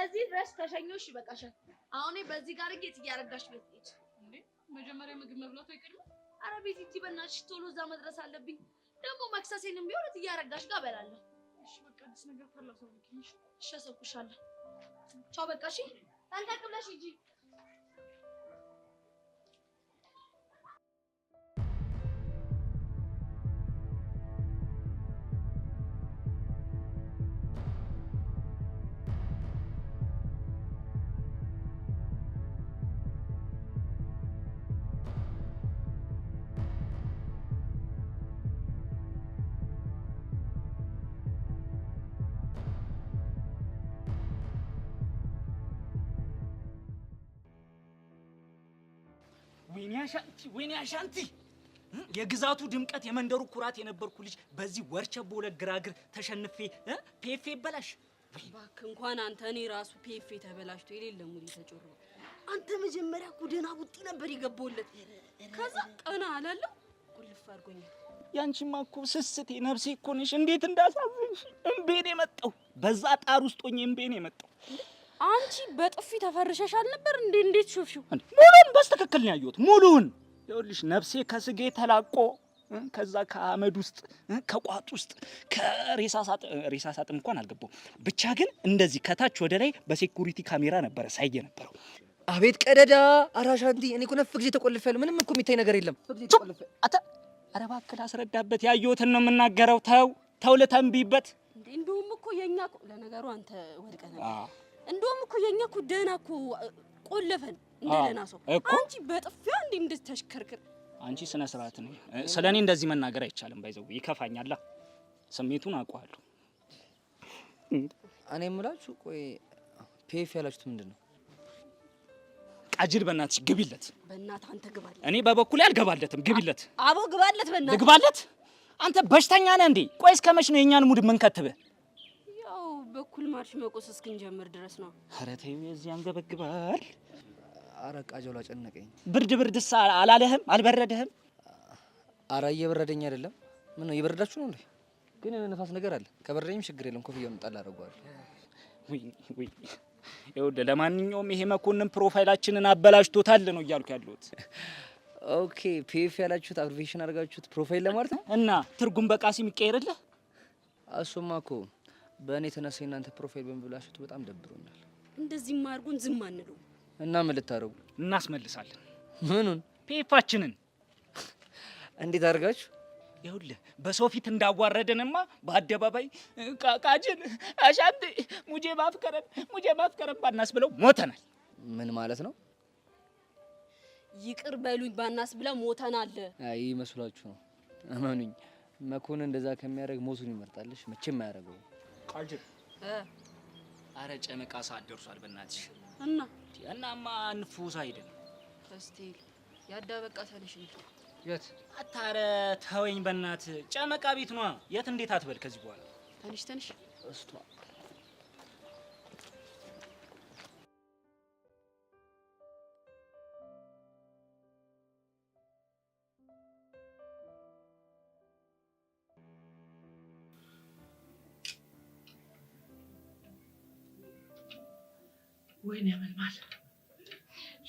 እዚህ ድረስ ተሸኞሽ ይበቃሻል አሁን በዚህ ጋር ጌት እያረጋሽ ቤት ሄድ እንዴ መጀመሪያ ምግብ መብላቱ አይቀርም አረ ቤት እጂ በእናትሽ ቶሎ እዛ መድረስ አለብኝ ደግሞ መክሰሴንም ቢሆን እያረጋሽ ጋር በላለሁ እሺ በቃ አዲስ ነገር ካለ አሳውቂኝ እሺ አሳውቅሻለሁ ቻው በቃ እሺ ጠንቀቅ ብለሽ ሂጂ ወይኔ አሻንቲ የግዛቱ ድምቀት የመንደሩ ኩራት የነበርኩ ልጅ በዚህ ወርቸቦ ለግራግር ተሸንፌ ፒኤፍ ይበላሽ ባክ እንኳን አንተ እኔ ራሱ ፒኤፍ ተበላሽቶ የሌለ ሙዲ ተጮሮ አንተ መጀመሪያ ኩደና ቡጢ ነበር ይገቦለት ከዛ ቀና አላለው ቁልፍ አድርጎኛል ያንቺማ እኮ ስስቴ ነፍሴ እኮ ነሽ እንዴት እንዳሳዝንሽ እምቤኔ መጣው በዛ ጣር ውስጥ ሆኜ እምቤኔ መጣው አንቺ በጥፊ ተፈርሸሻል ነበር እንዴት ሾፍሽው ሙሉን በስተክክል ነው ያዩት ሙሉን ይኸውልሽ ነፍሴ ከስጌ ተላቆ ከዛ ከአመድ ውስጥ ከቋጥ ውስጥ ከሬሳ ሳጥን እንኳን አልገባው ብቻ ግን እንደዚህ ከታች ወደ ላይ በሴኩሪቲ ካሜራ ነበር ሳይየ ነበረው አቤት ቀደዳ አራሻንቲ እኔ እኮ ነፍ ጊዜ ተቆልፈል ምንም እኮ የሚታይ ነገር የለም አታ አረባክል አስረዳበት ያየሁትን ነው የምናገረው ተው ለተንቢበት እንደውም እኮ የኛ ለነገሩ አንተ ወድቀህ ነበር እንደውም እኮ የኛ እኮ ደህና እኮ ቆለፈን እንደለና ሰው አንቺ በጥፊያ እንዴት ተሽከርክር አንቺ ስነ ስርዓት ነው ስለኔ እንደዚህ መናገር አይቻልም ባይዘው ይከፋኛል ስሜቱን አውቀዋለሁ እኔ የምላችሁ ቆይ ፒኤፍ ያላችሁት ምንድነው ቃጅል በእናትሽ ግቢለት በእናትህ አንተ ግባለት እኔ በበኩሌ አልገባለትም ግቢለት አቦ ግባለት በእናትህ ግባለት አንተ በሽተኛ ነህ እንዴ ቆይ እስከመች ነው የኛን ሙድ መንከትበ ያው በኩል ማርሽ መቆስ እስክንጀምር ድረስ ነው ኧረ ተይው የዚህ አንገበግባል አረቃጀው ላጨነቀኝ ብርድሳ አላለህም አልበረደህም አራ እየበረደኝ አይደለም ምን ነው እየበረዳችሁ ነው እንዴ ግን ነፋስ ነገር አለ ከበረደኝም ችግር የለም ኮፍያውን ጣል አደርገዋለሁ ወይ ይኸውልህ ለማንኛውም ይሄ መኮንን ፕሮፋይላችንን አበላሽቶታል ነው እያልኩ ያለሁት ኦኬ ፒኤፍ ያላችሁት አብሪቬሽን አድርጋችሁት ፕሮፋይል ለማለት ነው እና ትርጉም በቃሲም ይቀየርልህ እሱማ እኮ በእኔ ተነሳ እናንተ ፕሮፋይል በመብላሽቱ በጣም ደብሮኛል እንደዚህ ማርጉን ዝም አንለው እና ምን ልታረጉ እናስመልሳለን ምኑን ፒኤፋችንን እንዴት አድርጋችሁ ይኸውልህ በሰው ፊት እንዳዋረደንማ በአደባባይ ቃቃጅን አሻንቴ ሙጄ ማፍከረን ባናስብለው ሞተናል ምን ማለት ነው ይቅር በሉኝ ባናስብለው ሞተናል አይ መስሏችሁ ነው አማኑኝ መኮንን እንደዛ ከሚያደርግ ሞቱን ይመርጣልሽ መቼም አያደርገው ቃጅል አረ ጨመቃ ሰዓት ደርሷል በእናትሽ እናማ እንፉሳ አይደል እስቲ ያዳበቃ ሰልሽ የት አታረ ተወኝ በእናት ጨመቃ ቤት ነው የት እንዴት አትበል ከዚህ በኋላ ተንሽ እስቷ ወይኔ መልማል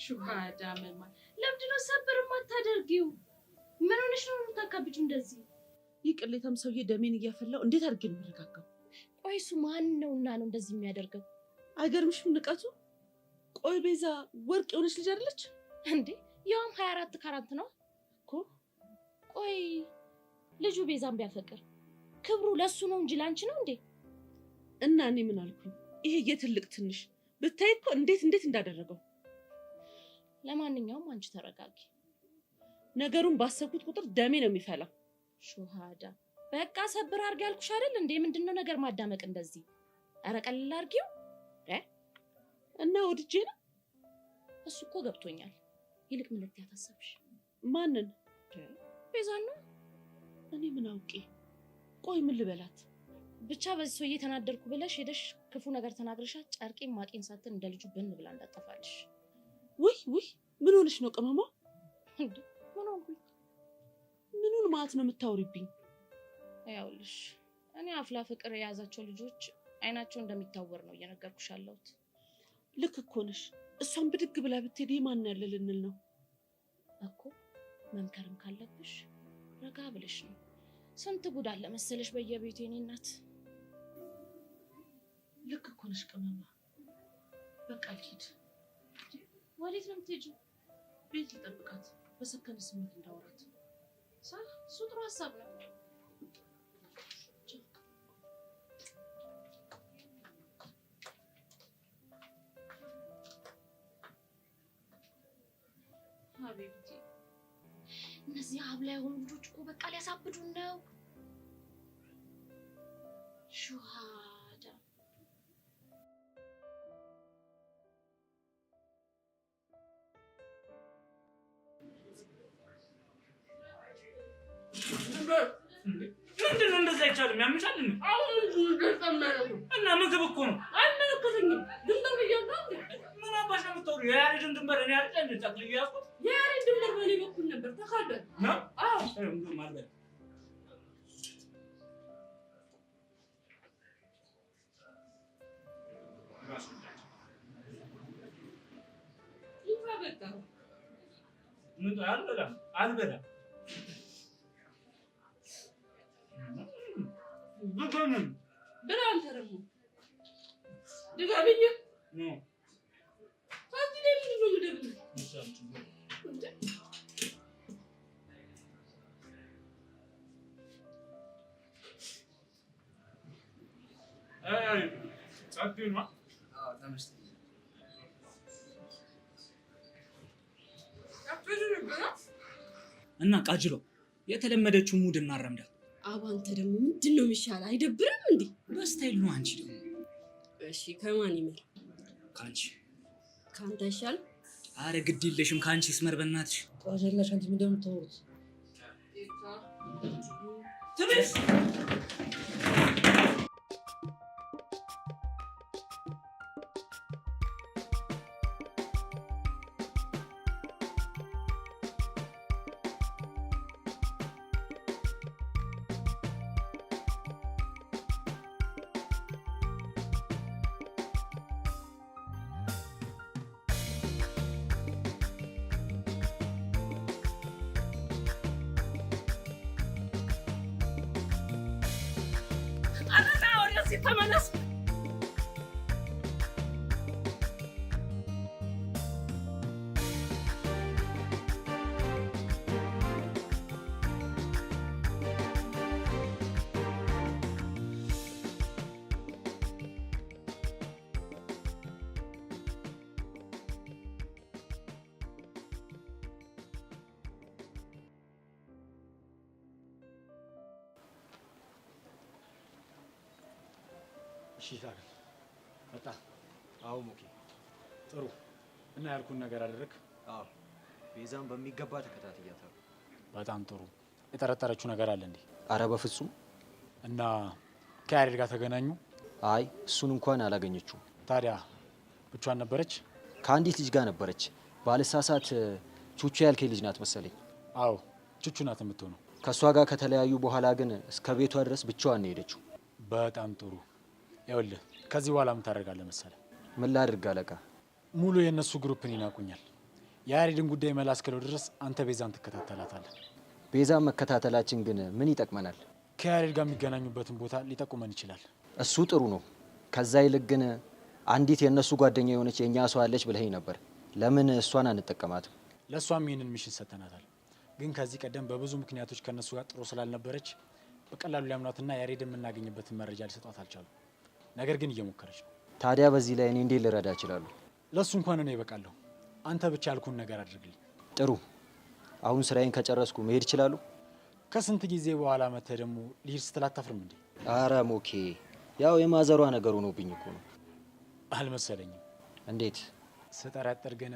ሹሃዳ መልማል ለምንድነው ሰብር ማታደርጊው ምን ሆነሽ ነው የምታካብጪው እንደዚህ ይቅሌታም ሰውዬ ደሜን እያፈላው እንዴት አድርጌ ነው የምረጋጋው ቆይ እሱ ማን ነውና ነው እንደዚህ የሚያደርገው አይገርምሽም ንቀቱ ቆይ ቤዛ ወርቅ የሆነች ልጅ አይደለች እንዴ ያውም 24 ካራንት ነው እኮ ቆይ ልጁ ቤዛን ቢያፈቅር ክብሩ ለሱ ነው እንጂ ላንቺ ነው እንዴ እና እኔ ምን አልኩኝ ይሄ የትልቅ ትንሽ ብታይ እኮ እንዴት እንዳደረገው ለማንኛውም አንቺ ተረጋጊ ነገሩን ባሰብኩት ቁጥር ደሜ ነው የሚፈላው ሹሃዳ በቃ ሰብር አርጋ ያልኩሽ አይደል እንዴ ምንድነው ነገር ማዳመቅ እንደዚህ አረ ቀለል አርጊው እና ወድጄ ነው እሱ እኮ ገብቶኛል ይልቅ ምን ልትያታሰብሽ ማንን ቤዛን ነው እኔ ምን አውቄ ቆይ ምን ልበላት ብቻ በዚህ ሰውዬ ተናደርኩ ብለሽ ሄደሽ ክፉ ነገር ተናግረሻት ጨርቄን ማቄን ሳትን እንደ ልጁ ብን ብላ እንዳጠፋልሽ ውይ ምን ሆነሽ ነው ቅመማ እንዴ ምን ሆንኩኝ ምኑን ማለት ነው የምታወሪብኝ ያውልሽ እኔ አፍላ ፍቅር የያዛቸው ልጆች አይናቸው እንደሚታወር ነው እየነገርኩሽ ያለሁት ልክ እኮ ነሽ። እሷን ብድግ ብላ ብትሄድ ማን ያለ ልንል ነው እኮ። መምከርም ካለብሽ ረጋ ብለሽ ነው። ስንት ጉድ አለ መሰለሽ በየቤቱ የኔ እናት። ልክ እኮ ነሽ ቅመማ። በቃ ልሂድ። ወዴት ነው የምትሄጂው? ቤት ልጠብቃት፣ በሰከነ ስሜት እንዳወራት። እሱ ጥሩ ሀሳብ ነው። ሀቢብቲ እነዚህ አብላ የሆኑ ልጆች እኮ በቃ ሊያሳብዱን ነው። ሹሃዳ ምንድን ነው እንደዛ አይቻልም? ያምሻል እንዴ? እና ምግብ እኮ ነው። አይመለከተኝም። ድንበር ብያለሁ። ምን አባሽ ነው የምታወሪው? የያሬድን ድንበር እኔ አይደል ጨቅልዬ ያዝኩት? የያሬድ ድንበር በእኔ በኩል ነበር። ተካደል ነው? አዎ እንደውም አልበላም። አልበላም ብላ አንተ ደግሞ ድጋሚኝ ታዲያ ለምን ነው የምደብልህ? እና ቃጅሎ የተለመደችው ሙድ እናረምዳ። አንተ ደግሞ ምንድን ነው የሚሻል? አይደብርም እንዴ? በስታይል ነው። አንቺ ደግሞ እሺ ከማን ይመል? ካንቺ። ካንተ ይሻል? አረ ግድ የለሽም ካንቺ ስመር በእናትሽ። ቃጀላሽ አንቺ ምንድን ነው የምታወሩት? ትንሽ ተመለስ። እሺ ታዲያ መጣ። አዎ ሞኬ ጥሩ። እና ያልኩን ነገር አደረግ? አዎ ቤዛን በሚገባ ተከታትያታለሁ። በጣም ጥሩ። የጠረጠረችው ነገር አለ እንዴ? አረ በፍጹም። እና ከያሬድ ጋር ተገናኙ? አይ እሱን እንኳን አላገኘችውም። ታዲያ ብቻዋን ነበረች? ከአንዲት ልጅ ጋር ነበረች። ባልሳሳት ቹቹ ያልከኝ ልጅ ናት መሰለኝ። አዎ ቹቹ ናት የምትሆነው። ከእሷ ጋር ከተለያዩ በኋላ ግን እስከ ቤቷ ድረስ ብቻዋን ነው የሄደችው። በጣም ጥሩ። ይኸውልህ ከዚህ በኋላ ምን ታደርጋለህ መሰለህ? ምን ላድርግ አለቃ? ሙሉ የእነሱ ግሩፕን ይናቁኛል። የያሬድን ጉዳይ መላ እስክለው ድረስ አንተ ቤዛን ትከታተላታለህ። ቤዛን መከታተላችን ግን ምን ይጠቅመናል? ከያሬድ ጋር የሚገናኙበትን ቦታ ሊጠቁመን ይችላል። እሱ ጥሩ ነው። ከዛ ይልቅ ግን አንዲት የእነሱ ጓደኛ የሆነች የእኛ ሰው አለች ብለኸኝ ነበር። ለምን እሷን አንጠቀማትም? ለእሷም ይህንን ሚሽን ሰጥተናታል። ግን ከዚህ ቀደም በብዙ ምክንያቶች ከእነሱ ጋር ጥሩ ስላልነበረች በቀላሉ ሊያምኗትና ያሬድን የምናገኝበትን መረጃ ሊሰጧት አልቻሉም። ነገር ግን እየሞከረች ነው። ታዲያ በዚህ ላይ እኔ እንዴት ልረዳ እችላለሁ? ለሱ እንኳን እኔ እበቃለሁ። አንተ ብቻ ያልኩን ነገር አድርግልኝ። ጥሩ። አሁን ስራዬን ከጨረስኩ መሄድ እችላለሁ? ከስንት ጊዜ በኋላ መተህ ደግሞ ልሂድ ስትል አታፍርም እንዴ? አረ ሞኬ፣ ያው የማዘሯ ነገር ሆኖብኝ እኮ ነው። አልመሰለኝም። እንዴት? ስጠረጥር ግን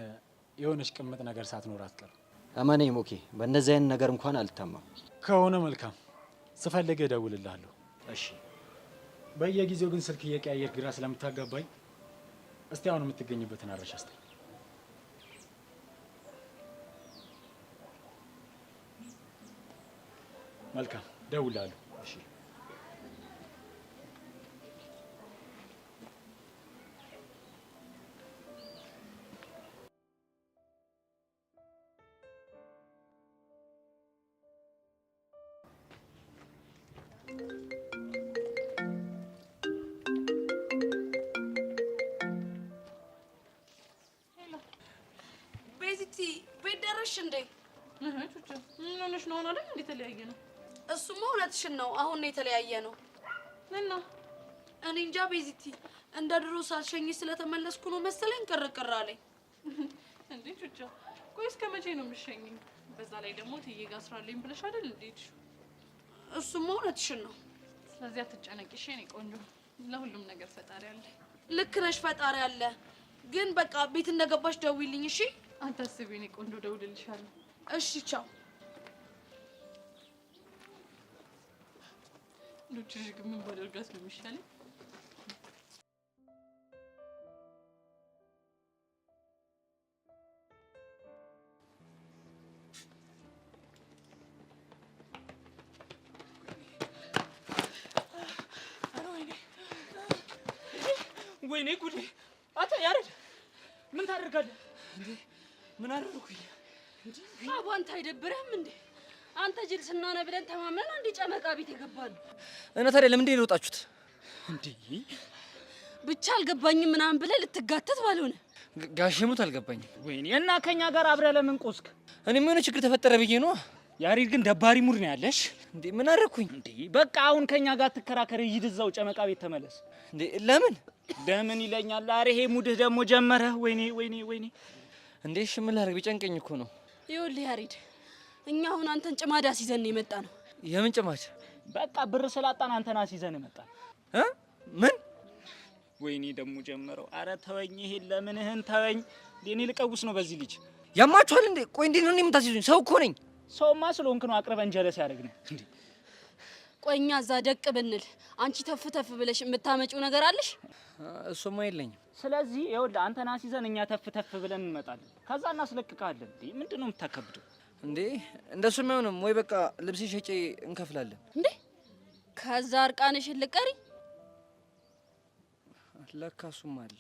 የሆነች ቅምጥ ነገር ሳትኖር አትቀርም። እመነኝ ሞኬ፣ በእነዚህ አይነት ነገር እንኳን አልታማም። ከሆነ መልካም፣ ስፈልግህ እደውልልሃለሁ። እሺ። በየጊዜው ግን ስልክ እየቀያየር ግራ ስለምታጋባኝ እስቲ አሁን የምትገኝበትን አድራሻ ስጠኝ። መልካም፣ እደውልልሃለሁ። እሺ። አይደል እንዴ የተለያየ ነው? እሱማ እውነትሽን ነው። አሁን ነው የተለያየ ነው። እና እኔ እንጃ ቤዚቲ፣ እንደ ድሮ ሳልሸኝሽ ስለተመለስኩ ነው መሰለኝ ቅርቅር አለኝ። እንዴ ቹቻ፣ ቆይ እስከ መቼ ነው የምትሸኝኝ? በዛ ላይ ደግሞ ትዬ ጋር ስራ አለኝ ብለሽ አይደል እንዴ? እሱማ እውነትሽን ነው። ስለዚህ አትጨነቂ እሺ የኔ ቆንጆ። ለሁሉም ነገር ፈጣሪ አለ። ልክ ነሽ፣ ፈጣሪ አለ። ግን በቃ ቤት እንደገባሽ ደውይልኝ እሺ? አታስቢ የኔ ቆንጆ፣ ደውልልሻለሁ። እሺ ቻው። ልጅሽ ግን ምን ባደርጋት ነው የሚሻለኝ? ወይኔ ጉዴ! አንተ ያሬድ ምን ታደርጋለህ እንዴ? ምን አደረኩኝ እንዴ? አቦ አንተ አይደብርህም እንዴ? አንተ ጅል ስናነ ብለን ተማመን አንዴ ጨመቃ ቤት የገባን እና ታዲያ ለምን እንደ ወጣችሁት እንዴ? ብቻ አልገባኝም ምናምን ብለህ ልትጋተት ባልሆነ ጋሽሙት አልገባኝም። ወይኔ እና ከኛ ጋር አብረህ ለምን ቆስክ? እኔ ምን ችግር ተፈጠረ ብዬ ነው። ያሬድ ግን ደባሪ ሙድ ነው ያለሽ እንዴ? ምን አደረኩኝ እንዴ? በቃ አሁን ከኛ ጋር ትከራከር፣ ሂድ እዛው ጨመቃ ቤት ተመለስ። እንዴ? ለምን ለምን ይለኛል? ኧረ ይሄ ሙድህ ደግሞ ጀመረ። ወይኔ ወይኔ ወይኔ! እንዴ እሺ ምን ላድርግ? ቢጨንቀኝ እኮ ነው። ይኸውልህ ያሬድ፣ እኛ አሁን አንተን ጭማዳ ሲዘን የመጣ ነው። የምን ጭማድ? በቃ ብር ስላጣን አንተና ሲዘን መጣን። ምን? ወይኔ ደግሞ ጀመረው። አረ ተወኝ፣ ይሄን ለምንህን ተወኝ። እኔ ልቀውስ ነው በዚህ ልጅ። ያማችኋል እንዴ? ቆይ እንዴት ነው የምታስይዙኝ? ሰው እኮ ነኝ። ሰውማ ስለሆንክ ነው አቅርበን ጀለስ ያደርግን እንዴ? ቆይ እኛ እዛ ደቅ ብንል አንቺ ተፍ ተፍ ብለሽ የምታመጪው ነገር አለሽ? እሱማ የለኝም። ስለዚህ ይኸውልህ አንተና ሲዘን እኛ ተፍ ተፍ ብለን እንመጣለን። ከዛ እናስለቅቃለን። እንዴ ምንድነው የምታከብደው እንዴ? እንደሱም አይሆንም ወይ? በቃ ልብስ ሸጬ እንከፍላለን። እንዴ ከዛ እርቃንሽን ልቀሪ? ለካ እሱም አለ።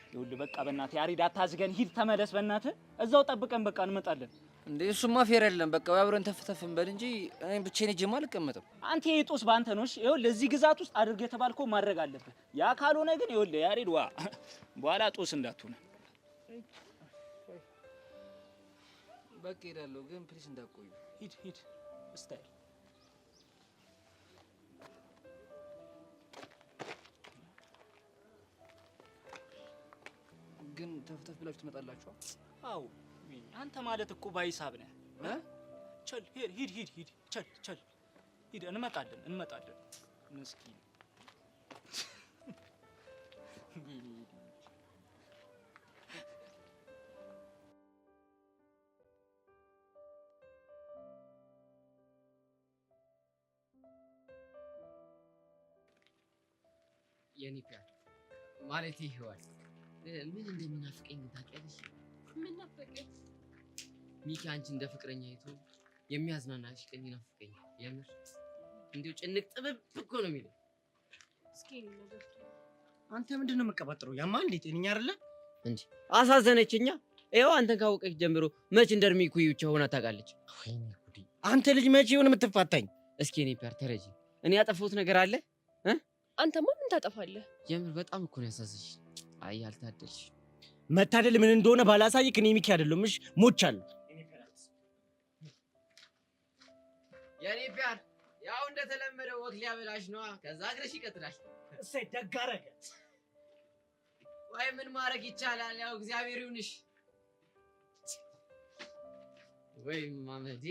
ይኸውልህ በቃ በእናትህ ያሬድ አታዝገን፣ ሂድ ተመለስ። በእናትህ እዛው ጠብቀን በቃ እንመጣለን። እንዴ እሱማ ፌር አይደለም። በቃ አብረን ተፍ ተፍ እንበል እንጂ እኔ ብቻዬን ሄጄማ አልቀመጥም። አንተ የጦስ ባንተ ነው። እሺ ይኸውልህ እዚህ ግዛት ውስጥ አድርግ የተባልከው ማድረግ አለብህ። ያ ካልሆነ ግን ይኸውልህ ያሬድ ዋ በኋላ ጦስ እንዳትሆነ። በቃ ሄዳለሁ፣ ግን ፕሊስ እንዳትቆዩ። ሂድ ሂድ ስታይል ግን ተፍ ተፍ ብላችሁ ትመጣላችሁ? አዎ አንተ ማለት እኮ ባይሳብ ነህ። ቸል ሂድ ሂድ ሂድ ሂድ ቸል ቸል ሂድ። እንመጣለን እንመጣለን። ምስኪን የኔ ፒያ ማለት ይሄዋል ምን እንደሚናፍቀኝ ታውቂያለሽ? ምን ናፈቀኝ? ሚኪ አንቺ እንደ ፍቅረኛ አይቶ የሚያዝናናሽ ቀን ይናፍቀኛል። የምር እንዲሁ ጭንቅ ጥብብ እኮ ነው የሚለው። እስኪ ነገር አንተ ምንድነው የምትቀባጥረው? ያማ እንዴት እኛ አይደለ እንዴ አሳዘነችኛ። ይኸው አንተን ካወቀች ጀምሮ መች እንደርሚኩ ብቻ ሆና ታውቃለች። ወይኔ ጉዲ! አንተ ልጅ መቼ ይሁን የምትፋታኝ? እስኪ እኔ ፒያር ተረጂ። እኔ ያጠፋሁት ነገር አለ? አንተማ ምን ታጠፋለህ? የምር በጣም እኮ ነው ያሳዘሽ። አይ አልታደልሽ። መታደል ምን እንደሆነ ባላሳይክ እኔ ሚኪ አይደለም። እሺ ሞቻለሁ። የኔ ፒያር ያው እንደተለመደው ወክ ሊያበላሽ ነዋ። ከዛ እግርሽ ይቀጥላል። እሰይ ደግ አደረገ። ወይ ምን ማድረግ ይቻላል? ያው እግዚአብሔር ይሁንሽ። ወይ ማመዴ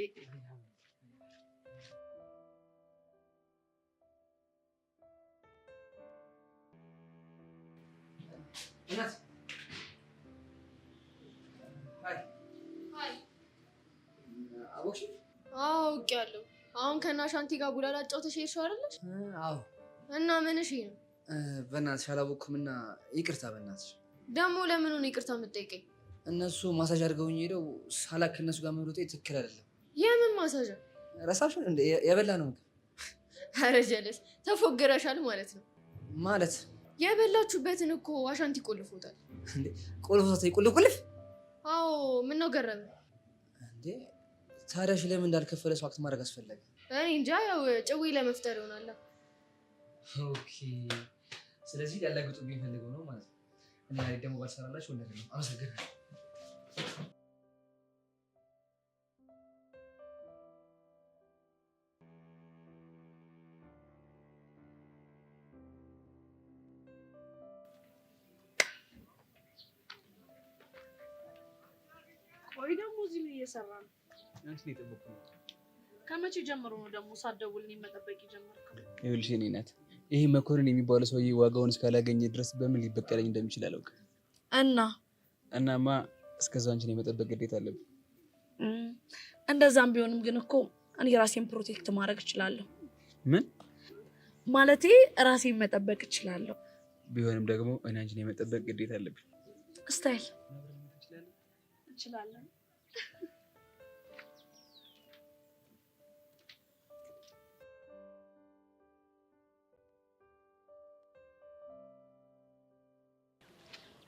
እናት አውቅሽ? አውቄያለሁ። አሁን ከናሻንቲ ጋር ቡላ ላጫውተሽ ሄድሽው አይደለሽ? አዎ። እና ምንሽ ነው? በእናትሽ አላወቅኩምና ይቅርታ። በእናትሽ ደግሞ ለምን ነው ይቅርታ የምትጠይቀኝ? እነሱ ማሳጅ አድርገውኝ ሄደው ሳላክ ከእነሱ ጋር መሮጤ ትክክል አይደለም። የምን ማሳጅ? ረሳሽን እንደ የበላ ነው ምግብ። ኧረ ጀለስ ተፎግረሻል ማለት ነው። ማለት የበላችሁበትን እኮ አሻንቲ ቆልፎታል። እንዴ ቆልፎታል? ቁልፍ? አዎ። ምን ነው ገረመ እንዴ? ታዲያ ለምን እንዳልከፈለ ሰው አክት ማድረግ አስፈለገ? እኔ እንጃ። ያው ጭዌ ለመፍጠር ይሆናል። ኦኬ። ስለዚህ ሊያላግጡብኝ ፈልገው ነው ማለት ነው። እኔ ደግሞ ባልሰራላችሁ ወንድ ነው። አመሰግናለሁ። እየሰራ ነው። አንቺ ነው የጠበቅኩት። ከመቼ ጀምሮ ነው ደግሞ ሳትደውልልኝ መጠበቅ የጀመርከው? ይኸውልሽ የእኔ እናት ይሄ መኮንን የሚባለው ሰውዬ ዋጋውን እስካላገኘ ድረስ በምን ሊበቀለኝ እንደሚችል አላውቅም። እናማ እስከዛው አንቺን የመጠበቅ ግዴታ አለብኝ። እንደዛም ቢሆንም ግን እኮ እኔ ራሴን ፕሮቴክት ማድረግ እችላለሁ። ምን ማለቴ ራሴን መጠበቅ እችላለሁ። ቢሆንም ደግሞ እኔ አንቺን የመጠበቅ ግዴታ አለብኝ። ስታይል እችላለሁ።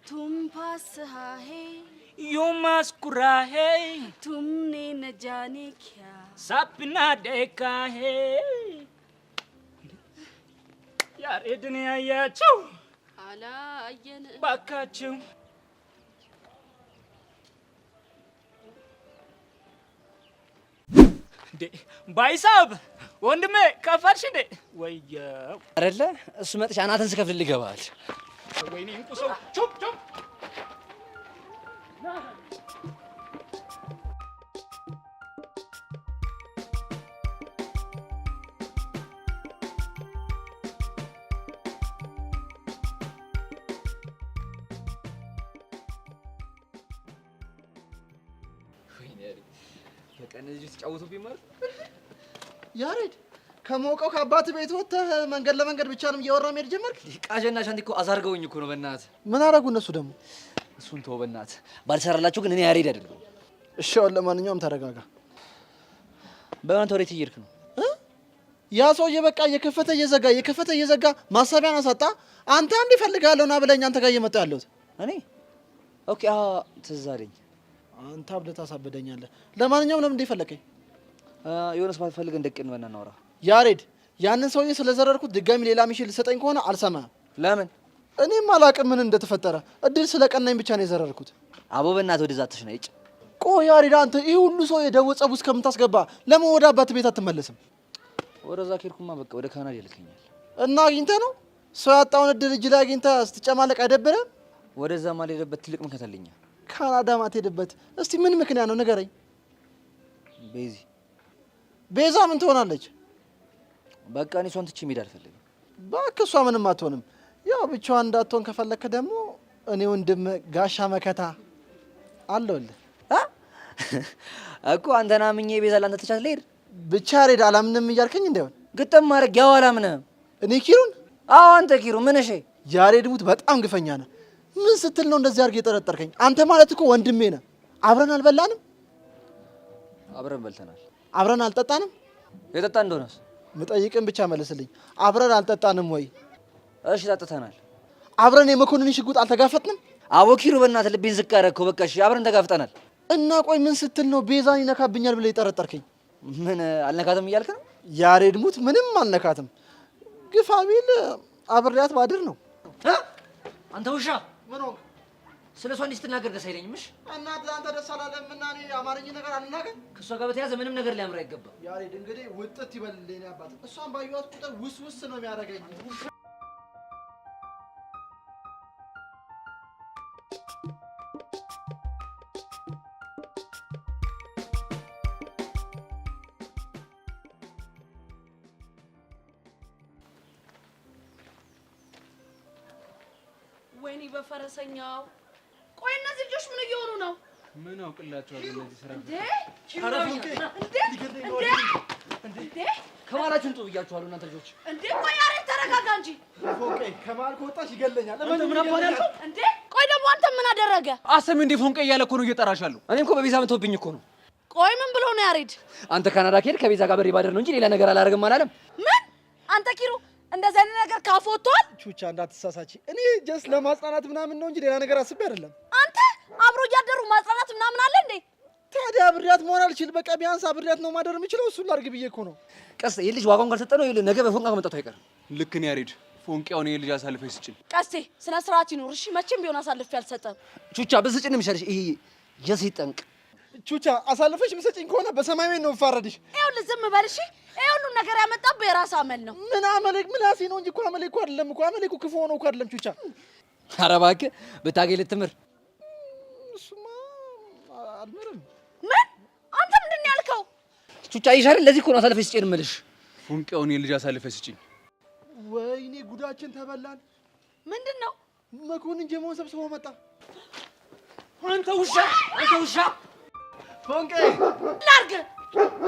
तुम पास है यू मुस्कुरा है तुमने न जाने क्या सपना देखा है यार इतने आयाचू አላየን ባካችሁ ባይሳብ ወንድሜ ከፈልሽ እንዴ? ወየው አይደለ እሱ መጥቻ አናተን ስከፍል ይገባል። ወይኔ እንቁሶ ቹፕ ቹፕ እነዚህ ተጫውቱብኝ ማለት ያሬድ ከሞቀው ከአባት ቤት ወጥተህ መንገድ ለመንገድ ብቻ ነው እያወራ መሄድ ጀመርክ? ቃጀና ሻንቲ እኮ አዛርገውኝ እኮ ነው። በእናትህ ምን አደረጉ እነሱ ደግሞ? እሱን ተው በእናትህ። ባልሰራላችሁ ግን እኔ ያሬድ አይደለም። እሺ አሁን ለማንኛውም ተረጋጋ። በእናትህ ወዴት እየሄድክ ነው? ያ ሰውዬ በቃ እየከፈተ እየዘጋ ማሰቢያን አሳጣ። አንተ አንድ ይፈልጋለሁ ና ብለኝ አንተ ጋር እየመጣ ያለሁት እኔ ኦኬ ትዝ አለኝ። አንተ አብለህ ታሳብደኛለህ። ለማንኛውም ለምን እንደፈለከኝ የሆነ ሰው ፈልገህ እንደቅን እናወራ። ያሬድ ያንን ሰውዬ ስለዘረርኩት ድጋሚ ሌላ ሚሽል ልሰጠኝ ከሆነ አልሰማህም። ለምን? እኔም አላቅም ምን እንደተፈጠረ። እድል ስለቀናኝ ብቻ ነው የዘረርኩት። አቦ በእናትህ ወደዛ አትሽናይጭ። ቆይ ያሬድ አንተ ይህ ሁሉ ሰው የደወ ጸቡ እስከምታስገባ ለምን ወደ አባት ቤት አትመለስም? ወደዛ ኬድኩማ በቃ ወደ ካናዳ ይልከኛል። እና አግኝተህ ነው ሰው ያጣውን እድል እጅ ላይ አግኝተህ ስትጨማለቅ አይደብርህም? ወደዛ ማልሄድበት ትልቅ ምክንያት አለኝ። ካናዳ ማትሄድበት እስቲ ምን ምክንያት ነው ንገረኝ። ቤዛ ምን ትሆናለች? በቃ እኔ እሷን ትቼ መሄድ አልፈልግም። እባክህ እሷ ምንም አትሆንም። ያው ብቻዋን እንዳትሆን ከፈለክ ደግሞ እኔ ወንድም ጋሻ መከታ አለሁልህ እኮ። አንተና ምኜ ቤዛ ላንተ ትቻት ልሄድ ብቻ ያሬድ አላምንም እያልከኝ እንዳይሆን ግጥም ማድረግ ያው አላምንም። እኔ ኪሩን? አዎ አንተ ኪሩ ምን እሺ። ያሬድ ሙት በጣም ግፈኛ ነህ። ምን ስትል ነው እንደዚህ አድርገህ የጠረጠርከኝ? አንተ ማለት እኮ ወንድሜ ነህ። አብረን አልበላንም? አብረን በልተናል። አብረን አልጠጣንም? የጠጣ እንደሆነስ ምጠይቅን ብቻ መልስልኝ። አብረን አልጠጣንም ወይ? እሺ ጠጥተናል። አብረን የመኮንን ሽጉጥ አልተጋፈጥንም? አቦ ኪሩ በእናትህ ልቤን ዝቅ አደረግከው። በቃ እሺ አብረን ተጋፍጠናል። እና ቆይ ምን ስትል ነው ቤዛን ይነካብኛል ብለህ የጠረጠርከኝ? ምን አልነካትም እያልክ ነው? ያሬድ ሙት ምንም አልነካትም። ግፋ ቢል አብሬያት ባድር ነው። አንተ ውሻ ምን ሆንክ? ስለ እሷ እንዲህ ስትናገር ደስ አይለኝም። እሺ እናትህ አንተ ደስ አላለህም እና እኔ አማርኛ ነገር አልናገር? ከእሷ ጋር በተያዘ ምንም ነገር ሊያምር አይገባም። ያሬድ እንግዲህ ውጥት ይበልልኝ አባት። እሷን ባየኋት ቁጥር ውስውስ ነው የሚያደርገኝ። ወይኔ በፈረሰኛው። ቆይ እነዚህ ልጆች ምን እየሆኑ ነው? ምን አውቅላችኋለሁ እነዚህ ስራ ከማላችሁን ጡ ብያችኋለሁ እናንተ ልጆች። እንዴ ቆይ ያሬድ ተረጋጋ እንጂ። ፎንቄ ከማል ከወጣሽ ይገለኛል። ምን አባል ያልከው? እንዴ ቆይ ደግሞ አንተ ምን አደረገ? አሰም እንዴ ፎንቄ እያለ እኮ ነው እየጠራሻለሁ። እኔም እኮ በቤዛ መተውብኝ እኮ ነው። ቆይ ምን ብሎ ነው ያሬድ? አንተ ካናዳ ከሄድ ከቤዛ ጋር በሬ ባደር ነው እንጂ ሌላ ነገር አላደርግም አላለም። ምን አንተ ኪሩ እንደዚህ አይነት ነገር ካፍ ወጥቷል? ቹቻ እንዳትሳሳቺ። እኔ ጀስት ለማጽናናት ምናምን ነው እንጂ ሌላ ነገር አስቤ አይደለም። አንተ አብሮ እያደሩ ማጽናናት ምናምን አለ እንዴ? ታዲያ አብሬያት መሆን አልችል። በቃ ቢያንስ አብሬያት ነው ማደር የምችለው። እሱን ላድርግ ብዬ እኮ ነው። ቀስ ይሄ ልጅ ዋጋውን ካልሰጠ ነው ነገ በፎንቃ ከመጣቱ አይቀርም። ልክ ነው ያሬድ። ፎንቄውን ይሄ ልጅ አሳልፈሽ ስጭኝ። ቀስቴ ስነ ስርዓት ይኑር እሺ። መቼም ቢሆን አሳልፌ አልሰጠም። ቹቻ ብስጭን የሚሻልሽ ይሄ የሴት ጠንቅ። ቹቻ አሳልፈሽ ምሰጭኝ ከሆነ በሰማይ ቤት ነው የምፋረድሽ። ይኸውልህ ዝም በል እሺ። ይሄ ሁሉ ነገር ያመጣብህ የራስ አመል ነው። ምን አመሌክ ምላሴ ነው እንጂ እኮ አመሌክ እኮ አይደለም እኮ። አመሌክ ክፉ ሆኖ እኮ አይደለም ቹቻ። ኧረ እባክህ ብታገኝ ልትምር። እሱማ አልምርም። ምን ቹቻ ይሻል ለዚህ እኮ ነው አሳልፈሽ ስጪኝ እምልሽ። ፉንቄውን የልጅ አሳልፈሽ ስጪኝ። ወይኔ ጉዳችን ተበላን። ምንድነው? መኮንን ጀሞን ሰብስቦ መጣ። አንተ ውሻ ፎንቄ ላርገ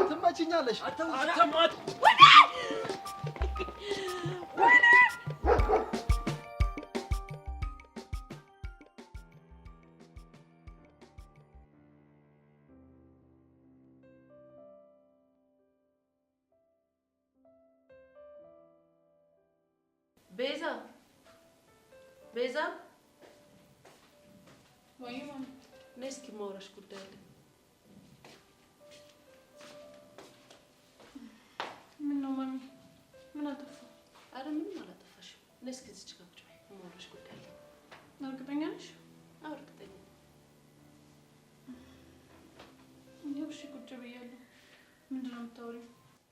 ትመችኛለሽ። አተማት ቤዛ ወይ ማን ነይ እስኪ ማውራሽ ጉዳይ አለ። ምን ነው ማሚ? ምን አጠፋ? አረ ምንም አላጠፋሽም። ነይ እስኪ እዚህ ጋር ቁጭ በይ። ማውራሽ ጉዳይ አለ። እርግጠኛ ነሽ? አዎ እርግጠኛ ነኝ። ይኸው እሺ ቁጭ ብያለሁ። ምንድን ነው የምታወሪው?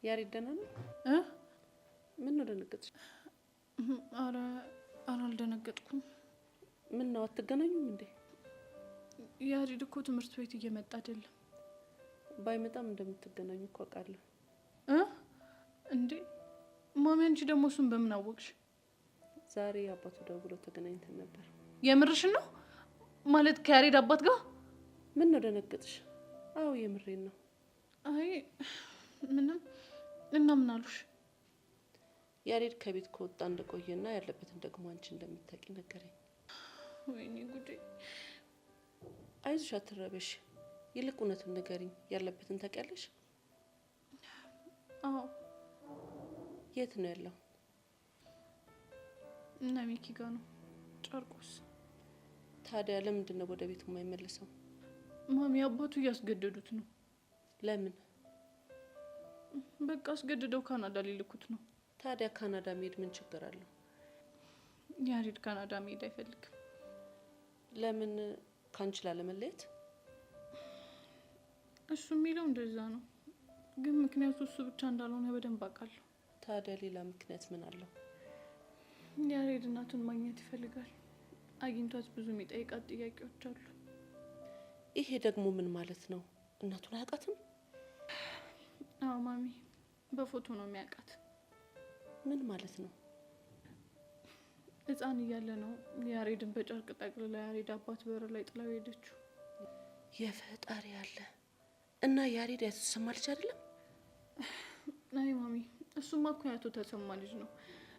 ያሬድ ደህና ነው? ምን ነው ደነገጥሽ? አረ አልደነገጥኩም። ምን ነው አትገናኙም እንዴ? ያሬድ እኮ ትምህርት ቤት እየመጣ አይደለም። ባይመጣም እንደምትገናኙ እኮ አውቃለሁ። እንዴ ማሚ፣ አንቺ ደግሞ እሱን በምን አወቅሽ? ዛሬ አባቱ ደውሎ ተገናኝተን ነበር። የምርሽን ነው? ማለት ከያሬድ አባት ጋር? ምን ነው ደነገጥሽ? አዎ የምሬን ነው። አይ ምንም። እና ምን አሉሽ? ያሬድ ከቤት ከወጣ እንደቆየና ያለበትን ደግሞ አንቺ እንደምታውቂ ነገረኝ። ወይኔ ጉዴ። አይዞሽ አትረበሽ። ይልቅ እውነቱን ንገሪኝ። ያለበትን ታውቂያለሽ? አዎ። የት ነው ያለው? እና ሚኪ ጋር ነው ጨርቆስ። ታዲያ ለምንድን ነው ወደ ቤቱ የማይመለሰው? ማሚ አባቱ እያስገደዱት ነው። ለምን? በቃ አስገድደው ካናዳ ሊልኩት ነው። ታዲያ ካናዳ መሄድ ምን ችግር አለው? ያሬድ ካናዳ መሄድ አይፈልግም። ለምን? ካንቺ ላለመለየት? እሱ የሚለው እንደዛ ነው፣ ግን ምክንያቱ እሱ ብቻ እንዳልሆነ በደንብ አውቃለሁ። ታዲያ ሌላ ምክንያት ምን አለው? ያሬድ እናቱን ማግኘት ይፈልጋል። አግኝቷት ብዙ የሚጠይቃት ጥያቄዎች አሉ። ይሄ ደግሞ ምን ማለት ነው? እናቱን አያውቃትም? አዎ ማሚ፣ በፎቶ ነው የሚያውቃት። ምን ማለት ነው? ህፃን እያለ ነው ያሬድን በጨርቅ ጠቅልላ ያሬድ አባት በር ላይ ጥላው ሄደችው። የፈጣሪ ያለ እና ያሬድ ያተሰማ ልጅ አይደለም? አይ ማሚ፣ እሱማ እኮ ያቶ ተሰማ ልጅ ነው።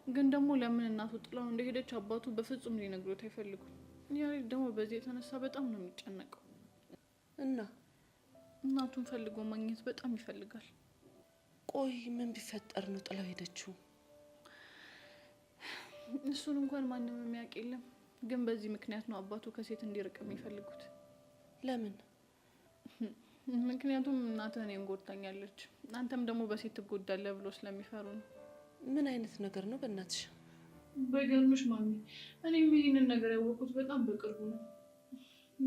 ግን ደግሞ ለምን እናቱ ጥላው እንደሄደች አባቱ በፍጹም ሊነግሩት አይፈልጉም። ያሬድ ደግሞ በዚህ የተነሳ በጣም ነው የሚጨነቀው እና እናቱን ፈልጎ ማግኘት በጣም ይፈልጋል። ቆይ ምን ቢፈጠር ነው ጥላው ሄደችው? እሱን እንኳን ማንም የሚያውቅ የለም። ግን በዚህ ምክንያት ነው አባቱ ከሴት እንዲርቅ የሚፈልጉት። ለምን? ምክንያቱም እናትህ እኔን ጎድታኛለች፣ አንተም ደግሞ በሴት ትጎዳለህ ብሎ ስለሚፈሩ ነው። ምን አይነት ነገር ነው በእናትሽ? በገርምሽ ማሚ፣ እኔም ይህንን ነገር ያወቁት በጣም በቅርቡ ነው።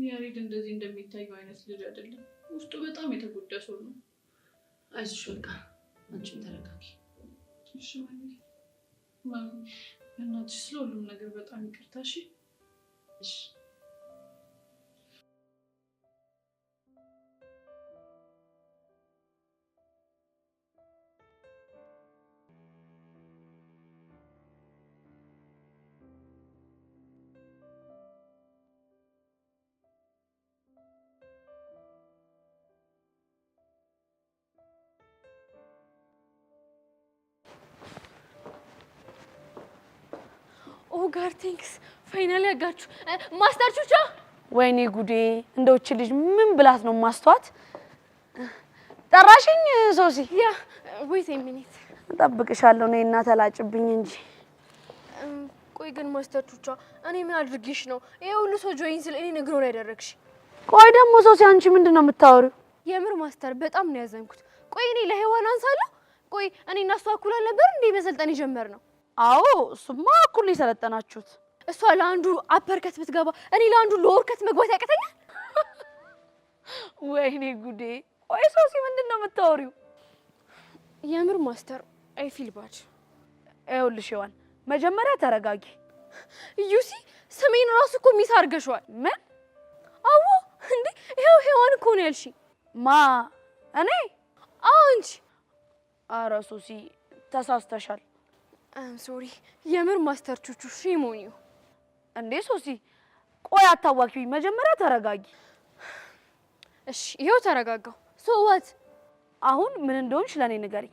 ያሬድ እንደዚህ እንደሚታየው አይነት ልጅ አይደለም። ውስጡ በጣም የተጎዳ ሰው ነው። አይዞሽ በቃ አንቺም ተረጋጊ። እሺ ማሚ፣ እናትሽ ስለ ሁሉም ነገር በጣም ይቅርታ። እሺ እሺ። ጋር ቴንክስ ፋይናሊ ያጋችሁ ማስተር ቹቻ። ወይኔ ጉዴ! እንደውች ልጅ ምን ብላት ነው ማስተዋት? ጠራሽኝ ሶሲ? ያ ዌት ኤ ሚኒት እጠብቅሻለሁ። ነይ እና ተላጭብኝ እንጂ። ቆይ ግን ማስተር ቹቻ እኔ ምን አድርጌሽ ነው ይሄ ሁሉ ሰው ጆይን ስለ እኔ ነግሮ ነው ያደረግሽ? ቆይ ደግሞ ሶሲ አንቺ ምንድነው የምታወሪው? የምር ማስተር በጣም ነው ያዘንኩት። ቆይ እኔ ለሄዋን አንሳለሁ? ቆይ እኔ እና እሷ እኩል አልነበር እንዴ መሰልጠን የጀመርነው? አዎ እሱማ እኩል የሰለጠናችሁት። እሷ ለአንዱ አፐርከት ብትገባ እኔ ለአንዱ ሎወርከት መግባት ያቀተኛል? ወይኔ ጉዴ! ቆይ ሶሲ ምንድነው የምታወሪው? የምር ማስተር አይ ፊል ባድ። ይኸውልሽ ሄዋን መጀመሪያ ተረጋጊ። ዩሲ ስሜን ራሱ እኮ ሚስ አድርገሽዋል። ምን? አዎ እንዴ ይሄው ሄዋን እኮ ነው ያልሽኝ። ማ? እኔ? አዎ እንጂ። ኧረ ሶሲ ተሳስተሻል። ሶሪ የምር ማስተር ቹቹ ሺሞኒ እንዴ ሶሲ ቆይ አታዋኪኝ፣ መጀመሪያ ተረጋጊ። እሺ ይሄው ተረጋጋው። ሶ ዋት አሁን ምን እንደሆንሽ ለኔ ንገሪ።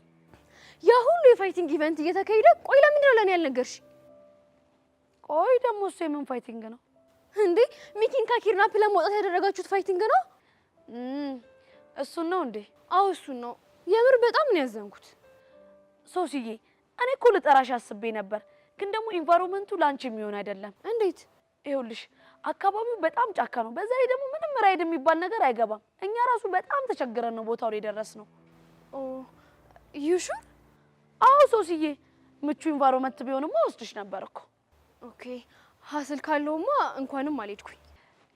ያ ሁሉ የፋይቲንግ ኢቨንት እየተካሄደ ቆይ ለምንድን ነው ለኔ ያልነገርሽ? ቆይ ደግሞ እሱ የምን ፋይቲንግ ነው እንዴ? ሚኪን ከኪድናፕ ለማውጣት ያደረጋችሁት ፋይቲንግ ነው? እሱን ነው እንዴ? አዎ እሱን ነው። የምር በጣም ነው ያዘንኩት። ሶሲዬ እኔ እኮ ልጠራሽ አስቤ ነበር፣ ግን ደግሞ ኢንቫይሮንመንቱ ላንቺ የሚሆን አይደለም። እንዴት? ይኸውልሽ አካባቢው በጣም ጫካ ነው። በዛ ላይ ደግሞ ምንም ራይድ የሚባል ነገር አይገባም። እኛ ራሱ በጣም ተቸግረን ነው ቦታው ላይ ደረስነው። ኦ ዩሹ? አዎ ሶሲዬ፣ ምቹ ኢንቫይሮንመንት ቢሆንማ ወስድሽ ነበር እኮ። ኦኬ ሀስል ካለውማ እንኳንም አልሄድኩኝ።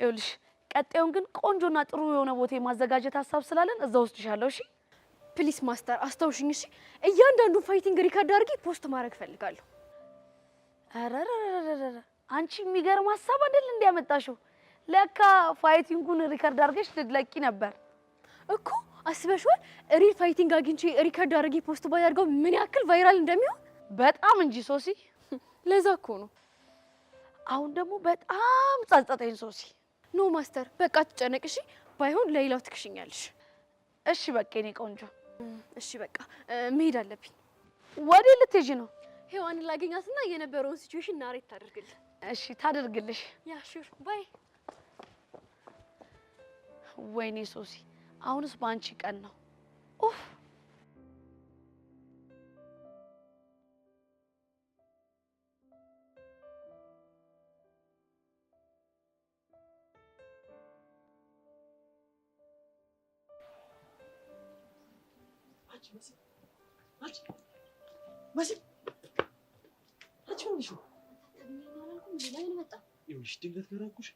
ይኸውልሽ ቀጣዩን ግን ቆንጆና ጥሩ የሆነ ቦታ የማዘጋጀት ሀሳብ ስላለን እዛ ወስድሻለሁ። እሺ ፕሊስ ማስተር አስታውሽኝ። እሺ እያንዳንዱ ፋይቲንግ ሪካርድ አድርጌ ፖስት ማድረግ ፈልጋለሁ። አረረረረረ አንቺ የሚገርም ሀሳብ አይደል እንዲያመጣሽው። ለካ ፋይቲንጉን ሪካርድ አድርገሽ ልትለቂ ነበር እኮ። አስበሽዋል? ሪል ፋይቲንግ አግኝቼ ሪካርድ አድርጌ ፖስት ባደርገው ምን ያክል ቫይራል እንደሚሆን? በጣም እንጂ ሶሲ። ለዛ እኮ ነው። አሁን ደግሞ በጣም ጸጸተኝ ሶሲ። ኖ ማስተር በቃ ትጨነቅ። እሺ ባይሆን ለሌላው ትክሽኛለሽ። እሺ በቃ የኔ ቆንጆ። እሺ በቃ መሄድ አለብኝ። ወዴት ልትሄጂ ነው? ሄዋንን ላገኛትና የነበረውን ሲቹዌሽን ናሬት ታደርግልኝ። እሺ ታደርግልሽ። ያ ሹር ባይ። ወይኔ ሶሲ አሁንስ በአንቺ ቀን ነው። ኡፍ ይኸውልሽ ድንገት ከራኩሽ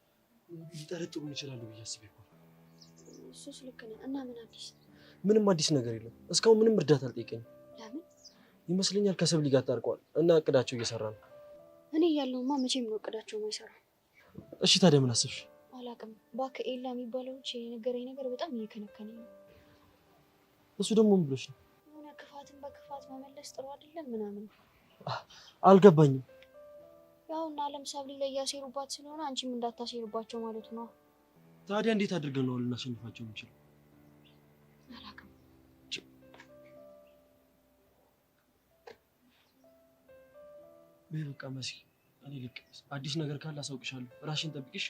ሊጠረጥሩን ይችላሉ ብዬ አስቤ እኮ። እሱስ ልክ ነህ። እና ምን አዲስ? ምንም አዲስ ነገር የለም። እስካሁን ምንም እርዳታ አልጠየቀኝም። ለምን ይመስለኛል ከሰብሊ ጋር ታርቀዋል እና እቅዳቸው እየሰራ ነው። እኔ እያለሁማ መቼም ነው እቅዳቸው የማይሰራ። እሺ ታዲያ ምን አሰብሽ? አላውቅም። እባክህ ኤላ የሚባለው ልጅ የነገረኝ ነገር በጣም እየከነከነኝ ነው። እሱ ደግሞ ምን ብሎሽ ነው? የሆነ ክፋትን በክፋት መመለስ ጥሩ አይደለም ምናምን። አልገባኝም። ያው እና አለም ሰብሊ ላይ እያሴሩባት ስለሆነ አንቺም እንዳታሴሩባቸው ማለት ነው። ታዲያ እንዴት አድርገን ነው ልናሸንፋቸው የምንችለው? አላውቅም። በቃ መሲ እኔ ልክ አዲስ ነገር ካለ አሳውቅሻለሁ። ራስሽን ጠብቂሽ።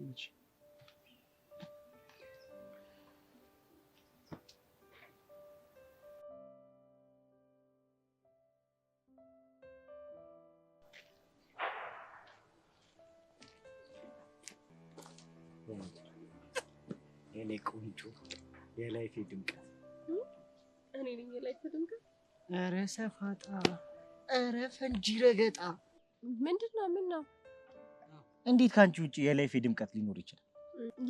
እሺ የኔ ቆንጆ የላይፌ ድምቀት። እኔ ነኝ የላይፌ ድምቀት? ኧረ ሰፋጣ፣ ኧረ ፈንጂ ረገጣ። ምንድነው? ምን ነው? እንዴት ካንቺ ውጪ የላይፌ ድምቀት ሊኖር ይችላል?